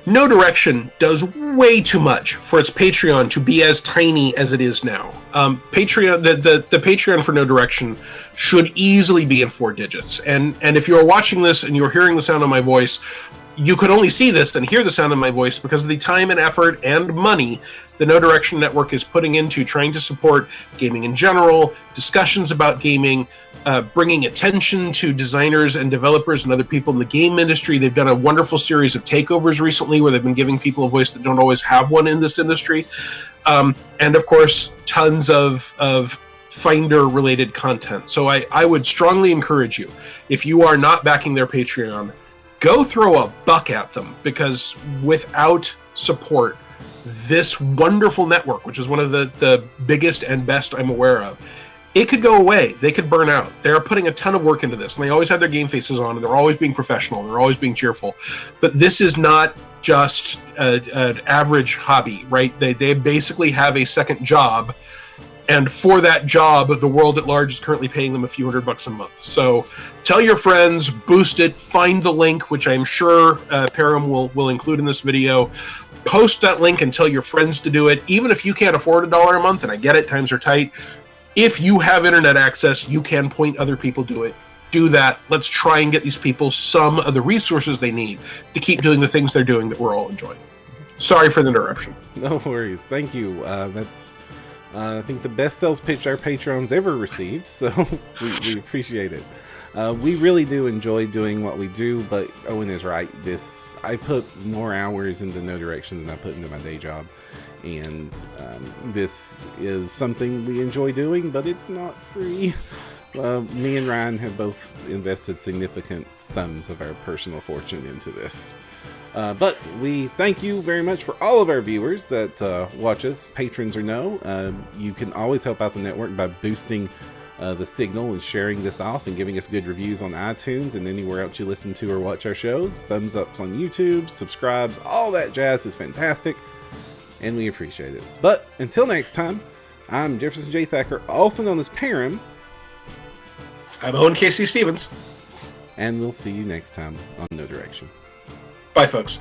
No Direction does way too much for its Patreon to be as tiny as it is now. Patreon, the Patreon for No Direction should easily be in 4 digits. And if you're watching this and you're hearing the sound of my voice, you could only see this and hear the sound of my voice because of the time and effort and money the No Direction Network is putting into trying to support gaming in general, discussions about gaming, bringing attention to designers and developers and other people in the game industry. They've done a wonderful series of takeovers recently where they've been giving people a voice that don't always have one in this industry. And of course, tons of Finder-related content. So I would strongly encourage you, if you are not backing their Patreon, go throw a buck at them, because without support, this wonderful network, which is one of the biggest and best I'm aware of, it could go away. They could burn out. They're putting a ton of work into this, and they always have their game faces on, and they're always being professional, and they're always being cheerful. But this is not just an average hobby, right? They basically have a second job, and for that job, the world at large is currently paying them a few $100 a month. So tell your friends, boost it, find the link, which I'm sure Perram will include in this video. Post that link and tell your friends to do it. Even if you can't afford $1 a month, and I get it, times are tight, if you have internet access, you can point other people to it. Do that. Let's try and get these people some of the resources they need to keep doing the things they're doing that we're all enjoying. Sorry for the interruption. No worries. Thank you. That's I think the best sales pitch our patrons ever received, so we appreciate it. We really do enjoy doing what we do, but Owen is right. I put more hours into No Direction than I put into my day job, and this is something we enjoy doing, but it's not free. Me and Ryan have both invested significant sums of our personal fortune into this. But we thank you very much for all of our viewers that watch us, patrons or no. You can always help out the network by boosting the signal and sharing this off and giving us good reviews on iTunes and anywhere else you listen to or watch our shows. Thumbs ups on YouTube, subscribes, all that jazz is fantastic, and we appreciate it. But until next time, I'm Jefferson J. Thacker, also known as Perram. I'm Owen KC Stephens. And we'll see you next time on No Direction. Bye, folks.